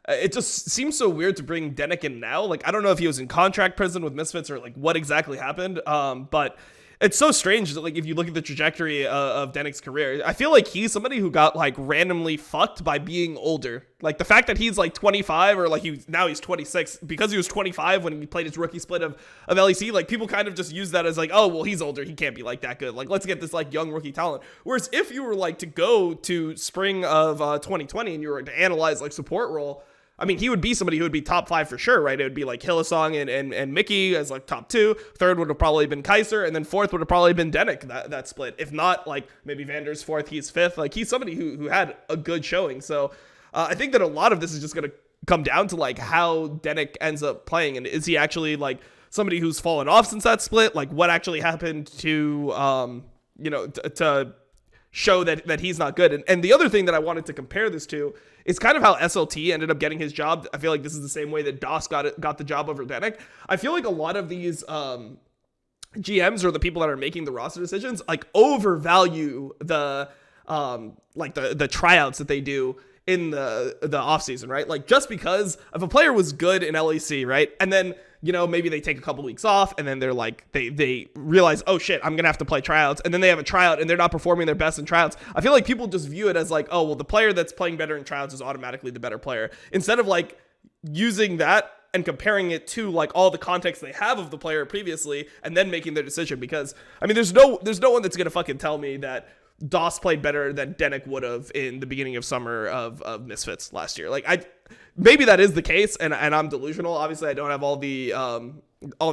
it just seems so weird to bring Denik in now. Like, I don't know if he was in contract prison with Misfits or like what exactly happened. But It's so strange that, like, if you look at the trajectory of Dennick's career, I feel like he's somebody who got, like, randomly fucked by being older. Like, the fact that he's, like, 25, or, like, now he's 26, because he was 25 when he played his rookie split of LEC, like, people kind of just use that as, like, oh, well, he's older, he can't be, like, that good. Like, let's get this, like, young rookie talent. Whereas if you were, like, to go to spring of 2020 and you were to analyze, like, support role, I mean, he would be somebody who would be top 5 for sure, right? It would be like Hillsong and Mickey as like top 2. Third would have probably been Kaiser, and then fourth would have probably been Dennick, that split. If not, like maybe Vander's fourth, he's fifth. Like he's somebody who had a good showing. So I think that a lot of this is just going to come down to like how Dennick ends up playing, and is he actually like somebody who's fallen off since that split? Like what actually happened to to show that he's not good. And the other thing that I wanted to compare this to is kind of how SLT ended up getting his job. I feel like this is the same way that DOS got the job over Dennick. I feel like a lot of these GMs or the people that are making the roster decisions like overvalue the tryouts that they do in the offseason, right? Like just because if a player was good in LEC, right? And then, maybe they take a couple weeks off and then they're like, they realize, oh shit, I'm going to have to play tryouts. And then they have a tryout and they're not performing their best in tryouts. I feel like people just view it as like, oh, well, the player that's playing better in tryouts is automatically the better player. Instead of like using that and comparing it to like all the context they have of the player previously and then making their decision. Because I mean, there's no one that's going to fucking tell me that DOS played better than Dennick would have in the beginning of summer of Misfits last year. Like maybe that is the case, and I'm delusional. Obviously, I don't have all the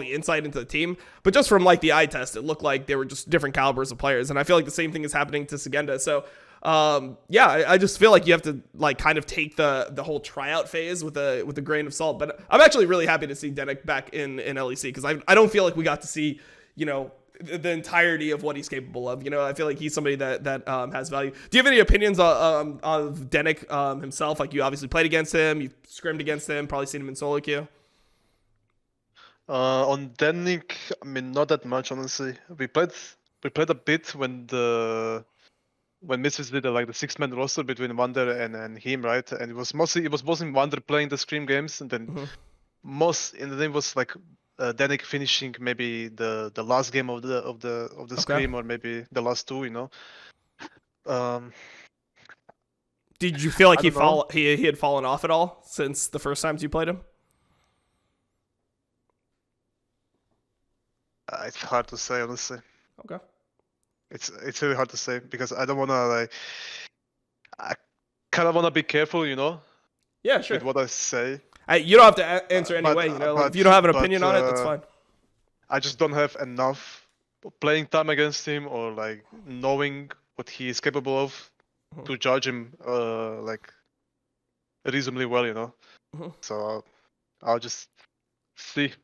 insight into the team, but just from like the eye test, it looked like they were just different calibers of players, and I feel like the same thing is happening to Segenda. So I just feel like you have to like kind of take the whole tryout phase with a grain of salt. But I'm actually really happy to see Dennick back in LEC because I don't feel like we got to see the entirety of what he's capable of. I feel like he's somebody that has value. Do you have any opinions of Dennick himself? Like you obviously played against him, you scrimmed against him, probably seen him in solo queue. On Dennick, I mean, not that much, honestly. We played a bit when Misfits did the 6-man roster between Wander and him, right? And it was mostly Wander playing the scrim games, and then it was like Dennick finishing maybe the last game of the scrim, or maybe the last two, Did you feel like he had fallen off at all since the first times you played him? It's hard to say, honestly. Okay. It's really hard to say because I don't wanna I kind of wanna be careful, Yeah, sure. with what I say. You don't have to answer anyway. If you don't have an opinion on it, that's fine. I just don't have enough playing time against him or knowing what he is capable of to judge him reasonably well, So I'll just see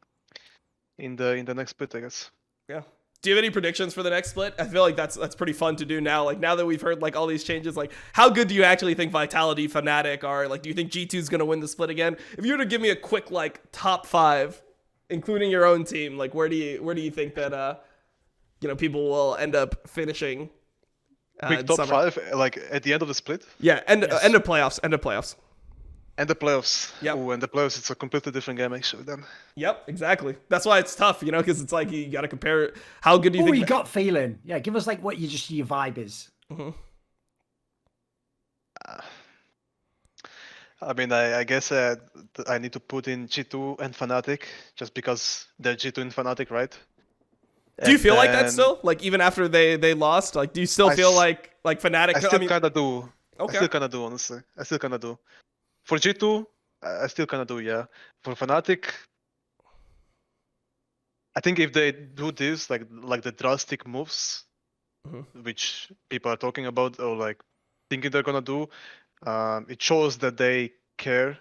in the next split, I guess. Yeah. Do you have any predictions for the next split? I feel like that's pretty fun to do now. Like now that we've heard all these changes, how good do you actually think Vitality, Fnatic are? Do you think G2 is gonna win the split again? If you were to give me a quick top 5, including your own team, where do you think that people will end up finishing? Quick top 5, at the end of the split. Yeah, end of playoffs. End of playoffs. And the playoffs. Yeah. And the playoffs, it's a completely different game actually then. Yep, exactly. That's why it's tough, because it's you got to compare it. How good do you think? You got feeling? Yeah, give us what your vibe is. I mean, I guess I need to put in G2 and Fnatic just because they're G2 and Fnatic, right? Do you feel like that still? Even after they lost? Do you still feel like Fnatic? I still kind of do. Okay. I still kind of do, honestly. I still kind of do. For G2, I still kind of do, yeah. For Fnatic, I think if they do this, like the drastic moves, which people are talking about or thinking they're gonna do, it shows that they care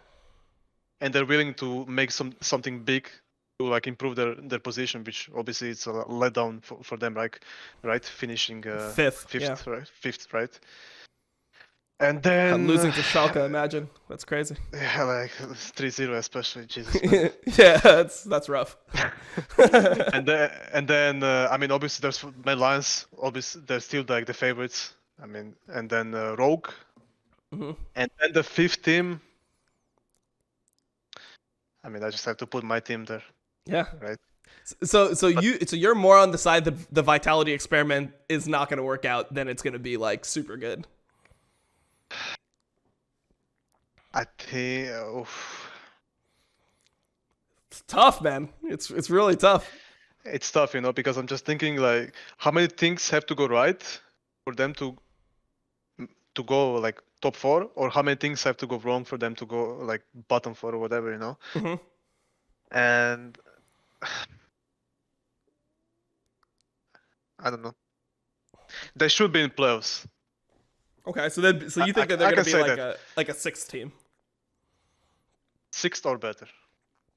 and they're willing to make something big to improve their position, which obviously it's a letdown for them, right? Finishing fifth, right? And then losing to Schalke, imagine. That's crazy. Yeah, 3-0 especially, Jesus. Yeah, that's rough. and then I mean, obviously there's Mad Lions. Obviously they're still the favorites. I mean, and then Rogue, and then the fifth team. I mean, I just have to put my team there. Yeah. Right. So you're more on the side that the Vitality experiment is not going to work out than it's going to be like super good. I think. Oof. It's tough, man. It's really tough. It's tough, because I'm just thinking like how many things have to go right for them to go like top 4, or how many things have to go wrong for them to go like bottom 4 or whatever, Mm-hmm. And I don't know. They should be in playoffs. Okay, so you think that they're going to be like a 6th team? 6th or better.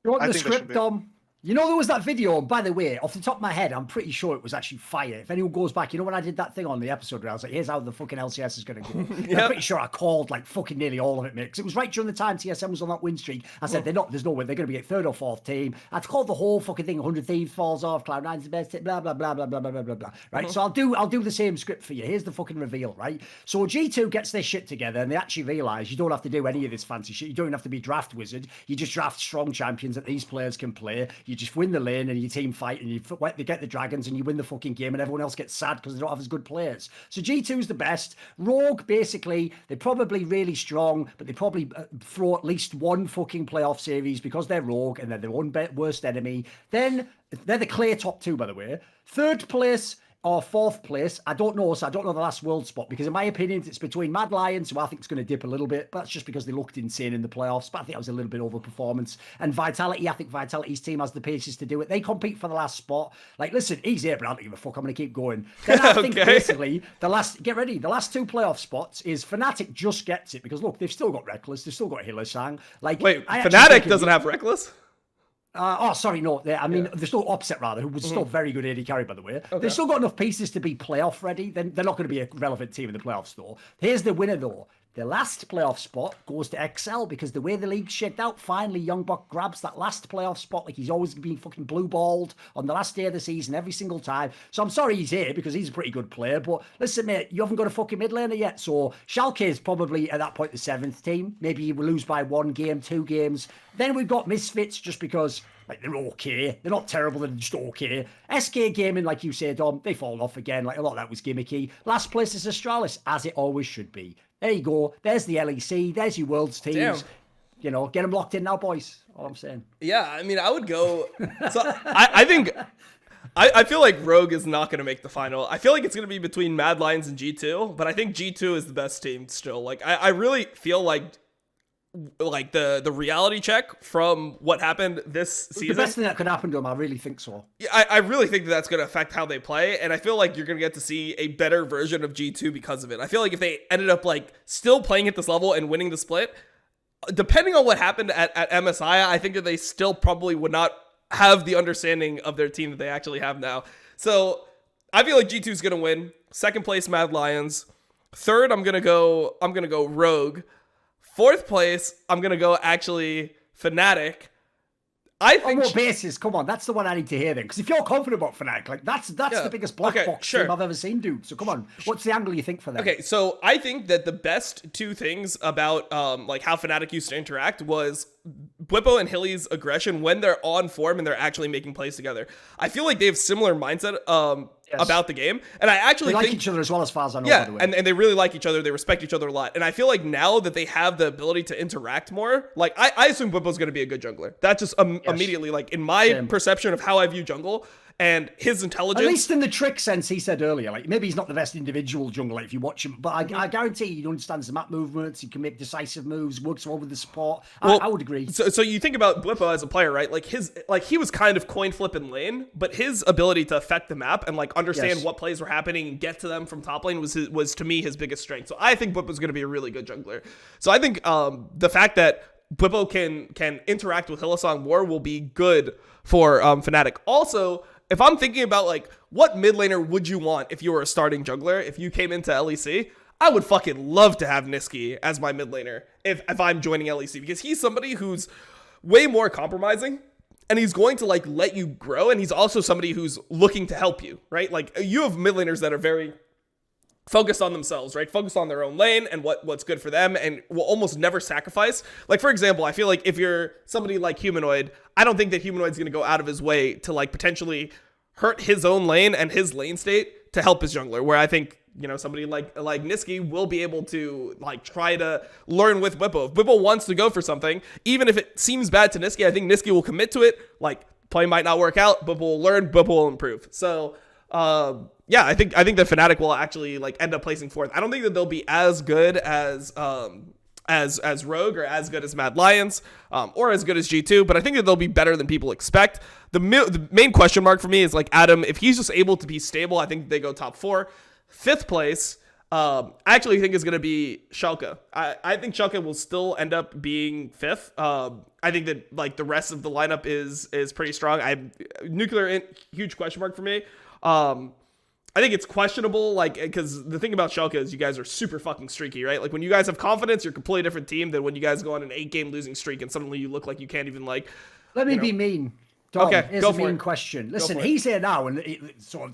You want I the think they should script, be. Dom? You know there was that video, and by the way, off the top of my head, I'm pretty sure it was actually fire. If anyone goes back, when I did that thing on the episode where I was like, here's how the fucking LCS is going to go. Yep. I'm pretty sure I called like fucking nearly all of it, mate. Because it was right during the time TSM was on that win streak. I said, there's no way they're going to be a 3rd or 4th team. I'd called the whole fucking thing, 100 Thieves falls off, Cloud9's the best, blah, blah, blah, blah, blah, blah, blah, blah. Right? So I'll do the same script for you. Here's the fucking reveal, right? So G2 gets their shit together and they actually realise you don't have to do any of this fancy shit. You don't even have to be draft wizard. You just draft strong champions that these players can play. You just win the lane and your team fight and they get the dragons and you win the fucking game and everyone else gets sad because they don't have as good players. So G2's the best. Rogue, basically, they're probably really strong, but they probably throw at least one fucking playoff series because they're Rogue and they're their own worst enemy. Then they're the clear top 2, by the way. 3rd place or 4th place, I don't know. So I don't know the last world spot because in my opinion, it's between Mad Lions, who I think is going to dip a little bit, but that's just because they looked insane in the playoffs. But I think that was a little bit overperformance. And Vitality, I think Vitality's team has the paces to do it. They compete for the last spot. Like, listen, he's here, but I don't give a fuck. I'm going to keep going. Then I think basically the last 2 playoff spots is Fnatic just gets it because look, they've still got Reckless, they've still got Hillesang. Like, wait, Fnatic doesn't have Reckless? Sorry, no. They're still Opposite, rather, who was still very good AD carry, by the way. Okay. They've still got enough pieces to be playoff ready. Then they're not going to be a relevant team in the playoffs, though. Here's the winner, though. The last playoff spot goes to XL because the way the league's shaked out, finally Youngbuck grabs that last playoff spot like he's always been fucking blue-balled on the last day of the season every single time. So I'm sorry he's here because he's a pretty good player. But listen, mate, you haven't got a fucking mid laner yet. So Schalke is probably at that point the 7th team. Maybe you will lose by 1 game, 2 games. Then we've got Misfits just because like they're okay. They're not terrible, they're just okay. SK Gaming, like you said, Dom, they fall off again. Like a lot of that was gimmicky. Last place is Astralis, as it always should be. There you go. There's the LEC. There's your Worlds teams. Damn. Get them locked in now, boys. All I'm saying. Yeah, I mean, I would go. So I think I feel like Rogue is not going to make the final. I feel like it's going to be between Mad Lions and G2, but I think G2 is the best team still. Like I really feel like the reality check from what happened this season. The best thing that could happen to them, I really think so. Yeah, I really think that's going to affect how they play, and I feel like you're going to get to see a better version of G2 because of it. I feel like if they ended up like still playing at this level and winning the split, depending on what happened at MSI, I think that they still probably would not have the understanding of their team that they actually have now. So I feel like G2 is going to win. 2nd place, Mad Lions. 3rd, I'm going to go Rogue. 4th place, I'm going to go actually Fnatic. I think on what basis? Come on, that's the one I need to hear then. Because if you're confident about Fnatic, like that's the biggest black box team I've ever seen, dude. So come on, what's the angle you think for that? Okay, so I think that the best 2 things about like how Fnatic used to interact was Bwipo and Hilly's aggression when they're on form and they're actually making plays together. I feel like they have similar mindset about the game, and I actually they think like each other as well as far as I know. Yeah, by the way. and they really like each other. They respect each other a lot, and I feel like now that they have the ability to interact more, like I assume Bwipo's going to be a good jungler. That's just immediately like in my perception of how I view jungle. And his intelligence, at least in the trick sense, he said earlier, like maybe he's not the best individual jungler if you watch him, but I guarantee he understands the map movements, he can make decisive moves, works well with the support. I would agree. So you think about Bwipo as a player, right? Like he was kind of coin flip in lane, but his ability to affect the map and like understand what plays were happening and get to them from top lane was to me his biggest strength. So I think Bwipo's going to be a really good jungler. So I think the fact that Bwipo can interact with Hillesang more will be good for Fnatic. Also, if I'm thinking about like what mid laner would you want if you were a starting jungler, if you came into LEC, I would fucking love to have Niski as my mid laner if I'm joining LEC, because he's somebody who's way more compromising and he's going to like let you grow, and he's also somebody who's looking to help you, right? Like you have mid laners that are very focus on themselves, right? Focus on their own lane and what's good for them, and will almost never sacrifice. Like, for example, I feel like if you're somebody like Humanoid, I don't think that Humanoid's going to go out of his way to like potentially hurt his own lane and his lane state to help his jungler, where I think, you know, somebody like Niski will be able to like try to learn with Whippo. If Whippo wants to go for something, even if it seems bad to Niski, I think Niski will commit to it. Like, play might not work out, but we'll learn, but we'll improve. So, yeah, I think that Fnatic will actually like end up placing fourth. I don't think that they'll be as good as Rogue or as good as Mad Lions, or as good as G2, but I think that they'll be better than people expect. The main question mark for me is like Adam. If he's just able to be stable, I think they go top 4. 5th place, I actually think is going to be Schalke. I think Schalke will still end up being 5th. I think that like the rest of the lineup is pretty strong. Nuclearint, huge question mark for me. I think it's questionable, like, because the thing about Schalke is you guys are super fucking streaky, right? Like, when you guys have confidence, you're a completely different team than when you guys go on an 8-game losing streak and suddenly you look like you can't even, like... Let me be mean. Dom, okay, here's go a for mean it. question. Listen, he's here now, and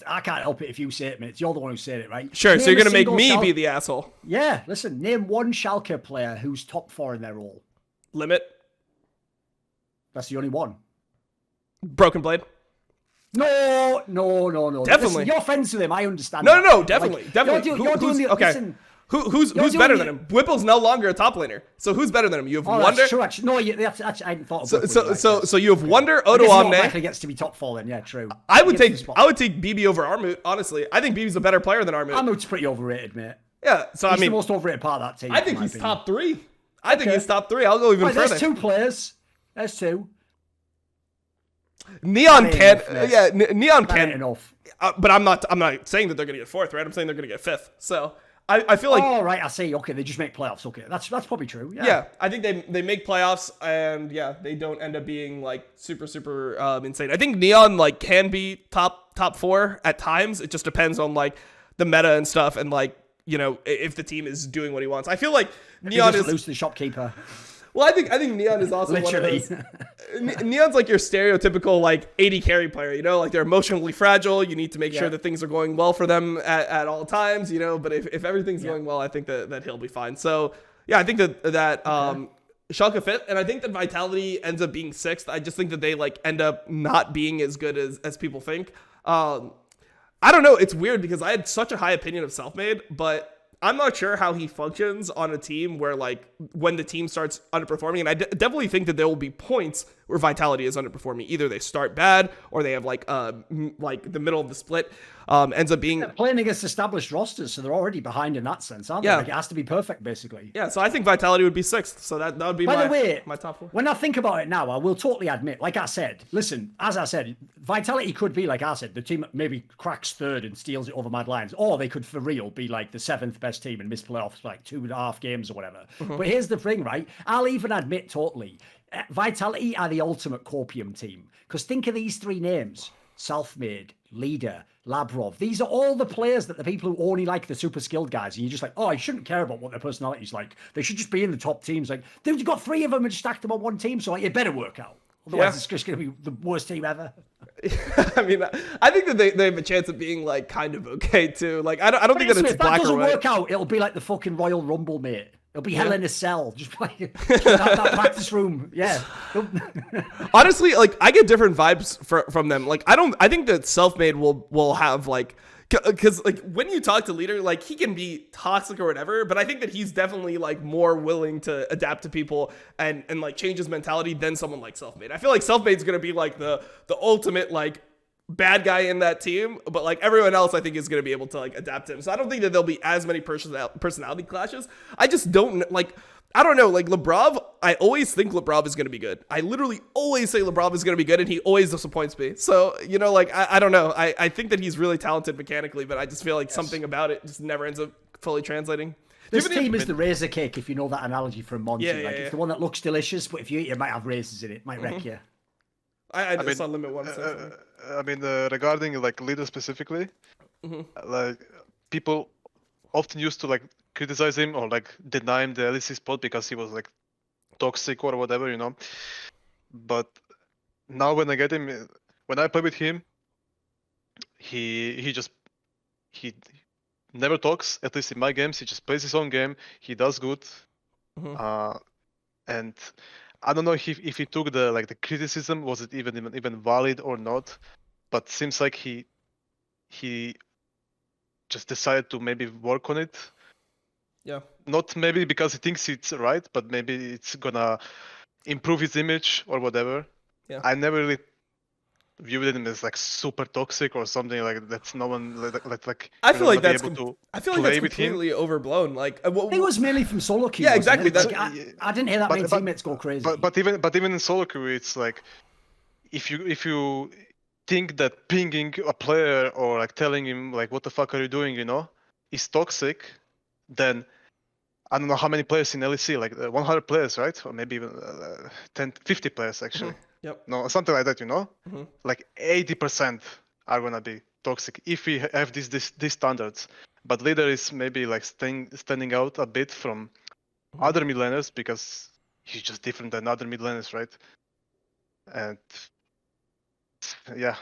I can't help it if you say it, mate. You're the one who said it, right? Sure, so Name you're going to a make single me be the asshole. Yeah, listen, name one Schalke player who's top 4 in their role. Limit. That's the only one. Broken Blade. No. Definitely. Listen, you're friends with him. I understand. No, definitely. Like, definitely. You're doing the, okay. Listen, Who's better than him? Whipple's no longer a top laner. So who's better than him? You have Wonder. That's true, actually. No, actually, I hadn't thought of Whipple. So you have Wonder, I guess Odoamne. Actually gets to be top 4 then. Yeah, true. I would take BB over Armut, honestly. I think BB's a better player than Armut. Armut's pretty overrated, mate. Yeah, so He's I mean, the most overrated part of that team. I think he's top 3. I think he's top 3. I'll go even Right, further. there's 2 players. There's 2. Neon can, enough, Neon That can. ain't enough. But I'm not saying that they're gonna get 4th, right? I'm saying they're gonna get 5th. So I feel like. Oh right, I see. Okay, they just make playoffs. Okay, that's probably true. Yeah, I think they make playoffs, and yeah, they don't end up being like super insane. I think Neon like can be top 4 at times. It just depends on like the meta and stuff, and like, you know, if the team is doing what he wants. I feel like Neon is lose to the shopkeeper. Well, I think Neon is also Literally. one of those. Neon's like your stereotypical like 80 carry player, you know, like they're emotionally fragile. You need to make sure that things are going well for them at all times, you know. But if everything's going well, I think that he'll be fine. So yeah, I think that Schalke fit, and I think that Vitality ends up being 6th. I just think that they like end up not being as good as people think. I don't know. It's weird because I had such a high opinion of Selfmade, but I'm not sure how he functions on a team where, like, when the team starts underperforming, and I definitely think that there will be points where Vitality is underperforming. Either they start bad, or they have, like the middle of the split ends up being... They're playing against established rosters, so they're already behind in that sense, aren't they? Like, it has to be perfect, basically. Yeah, so I think Vitality would be 6th, so that would be my top 4. When I think about it now, I will totally admit, like I said, listen, as I said, Vitality could be, like I said, the team that maybe cracks 3rd and steals it over Mad Lions, or they could, for real, be like the 7th best team and miss playoffs for like 2.5 games or whatever. But here's the thing, right? I'll even admit totally, Vitality are the ultimate Corpium team. Because think of these 3 names: Selfmade, Leader, Labrov. These are all the players that the people who only like the super skilled guys, and you're just like, oh, I shouldn't care about what their personality's like. They should just be in the top teams. Like, dude, you got 3 of them and stacked them on one team, so like, it better work out. Otherwise, it's just going to be the worst team ever. I mean, I think that they have a chance of being like kind of okay too. Like, I don't think that it's black or white. If that doesn't work out, it'll be like the fucking Royal Rumble, mate. It'll be hell in a cell. Just like that practice room. Yeah. Honestly, like, I get different vibes from them. Like, I think that Selfmade will have like, because like when you talk to Leader, like, he can be toxic or whatever, but I think that he's definitely like more willing to adapt to people and like change his mentality than someone like Selfmade. I feel like Selfmade's gonna be like the ultimate like bad guy in that team, but like everyone else I think is going to be able to like adapt to him. So I don't think that there'll be as many personality clashes. I just don't like, I don't know, like Labrov, I always think Labrov is going to be good. I literally always say Labrov is going to be good, and he always disappoints me. So, you know, like, I don't know. I think that he's really talented mechanically, but I just feel like something about it just never ends up fully translating. This team is the razor cake, if you know that analogy from Monty. Yeah, like, it's the one that looks delicious, but if you eat it, it might have raisins in it. It might wreck you. I mean, saw Limit 1. I mean, regarding like Leader specifically, like people often used to like criticize him or like deny him the LEC spot because he was like toxic or whatever, you know. But now when I get him, when I play with him, he never talks. At least in my games, he just plays his own game. He does good, and I don't know if he took the criticism, was it even valid or not? But seems like he just decided to maybe work on it. Yeah. Not maybe because he thinks it's right, but maybe it's gonna improve his image or whatever. Yeah. I never really viewed him as like super toxic or something like that's no one like. I feel like that's play with him. completely overblown. Like I think it was mainly from solo queue. Yeah, exactly. Like, I didn't hear that many teammates go crazy. But even in solo queue, it's like if you think that pinging a player or like telling him like what the fuck are you doing, is toxic, then I don't know how many players in LEC, like 100 players, right? Or maybe even 50 players actually. Yep. No, something like that, Like 80% are gonna be toxic if we have these standards. But leader is maybe like standing out a bit from other mid laners because he's just different than other mid laners, right? And yeah.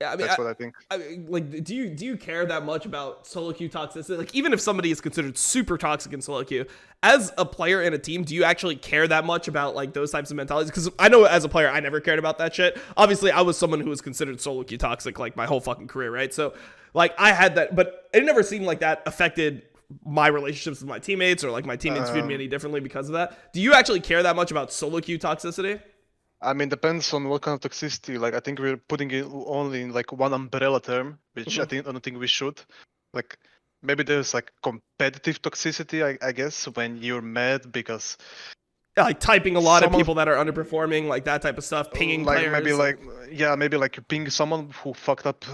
I mean, that's what I think. I mean, like, do you care that much about solo queue toxicity? Like, even if somebody is considered super toxic in solo queue, as a player in a team, do you actually care that much about like those types of mentalities? Because I know as a player, I never cared about that shit. Obviously, I was someone who was considered solo queue toxic like my whole fucking career, right? So, like, I had that, but it never seemed like that affected my relationships with my teammates or like my teammates viewed me any differently because of that. Do you actually care that much about solo queue toxicity? I mean, depends on what kind of toxicity. Like, I think we're putting it only in like one umbrella term, which I don't think we should. Like, maybe there's like competitive toxicity, I guess, when you're mad because like typing a lot of people that are underperforming, like that type of stuff, pinging like players. maybe like you ping someone who fucked up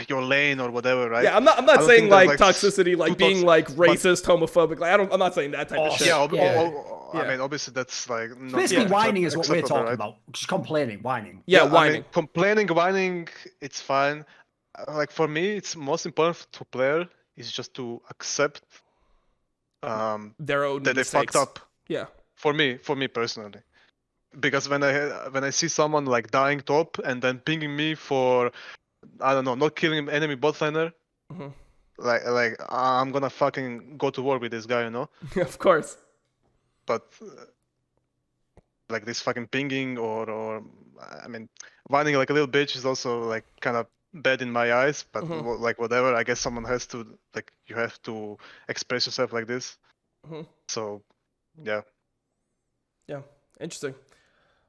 your lane or whatever, right? Yeah, I'm not saying like toxicity, like being like racist, homophobic. Like I'm not saying that type of shit. Yeah, I mean, obviously that's like not basically whining is what we're talking right? about. Just complaining, whining. Yeah, I whining. mean, complaining, whining, it's fine. Like for me, it's most important to player is just to accept their own that mistakes. they fucked up. Yeah. For me personally, because when I see someone like dying top and then pinging me for, I don't know, not killing enemy bot laner, like I'm gonna fucking go to war with this guy, Of course. But like this fucking pinging or I mean, whining like a little bitch is also like kind of bad in my eyes. But like whatever, I guess someone has to, like, you have to express yourself like this. So yeah. Yeah, interesting.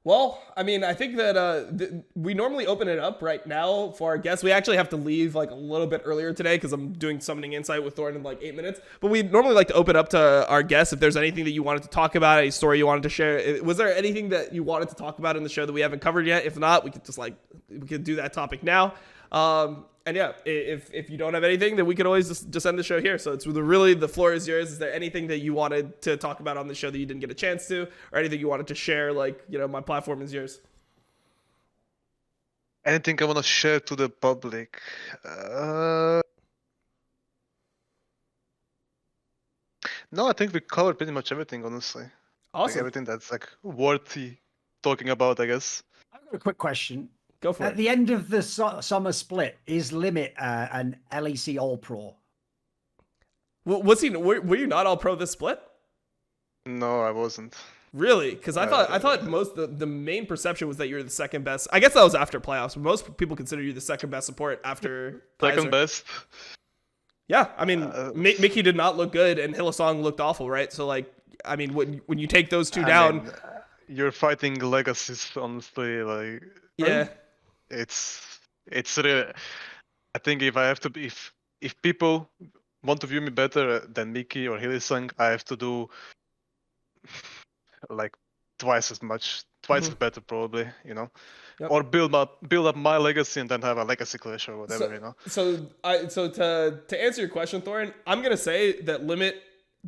Well, I mean, I think that we normally open it up right now for our guests. We actually have to leave like a little bit earlier today because I'm doing Summoning Insight with Thorn in like 8 minutes. But we normally like to open up to our guests if there's anything that you wanted to talk about, a story you wanted to share. Was there anything that you wanted to talk about in the show that we haven't covered yet? If not, we could do that topic now. And yeah, if you don't have anything, then we could always just end the show here. So it's really, the floor is yours. Is there anything that you wanted to talk about on the show that you didn't get a chance to, or anything you wanted to share? Like, my platform is yours. Anything I want to share to the public? No, I think we covered pretty much everything, honestly. Awesome. Like everything that's like worthy talking about, I guess. I've got a quick question. Go for it. At the end of the summer split, is Limit an LEC All Pro? Well, were you not All Pro this split? No, I wasn't. Really? Because I thought most the main perception was that you were the second best. I guess that was after playoffs. Most people consider you the second best support after second best. Yeah, I mean, Mickey did not look good, and Hillsong looked awful, right? So like, I mean, when you take those two down, you're fighting legacies, honestly. Like, yeah. It's really, I think if I have to be, if people want to view me better than Mickey or Hillsong, I have to do like twice as much, twice as better probably, Yep. Or build up my legacy and then have a legacy clash or whatever, So to answer your question, Thorin, I'm gonna say that Limit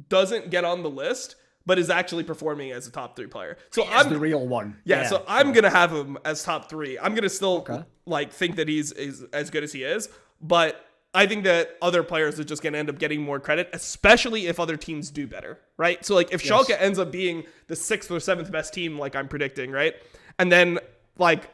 doesn't get on the list, but is actually performing as a top 3 player. So I'm the real one. Yeah, so I'm gonna have him as top 3. I'm gonna still like think that he's as good as he is, but I think that other players are just gonna end up getting more credit, especially if other teams do better, right? So like if Schalke ends up being the 6th or 7th best team, like I'm predicting, right? And then like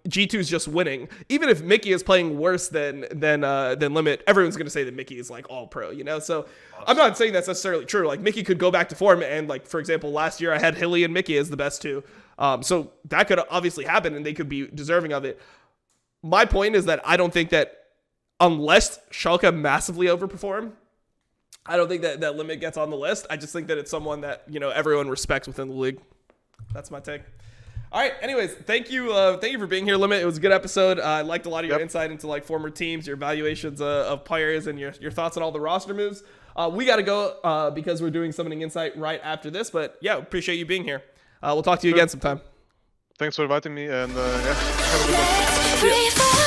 G2 is just winning. Even if Mickey is playing worse than Limit, everyone's gonna say that Mickey is like all pro, you know. So I'm not saying that's necessarily true. Like Mickey could go back to form, and like for example, last year I had Hilly and Mickey as the best two. So that could obviously happen, and they could be deserving of it. My point is that I don't think that unless Schalke massively overperform, I don't think that Limit gets on the list. I just think that it's someone that, you know, everyone respects within the league. That's my take. All right. Anyways, thank you for being here, Limit. It was a good episode. I liked a lot of your insight into like former teams, your evaluations of players, and your thoughts on all the roster moves. We got to go because we're doing Summoning Insight right after this. But yeah, appreciate you being here. We'll talk to you again sometime. Thanks for inviting me, and yeah, have a good one.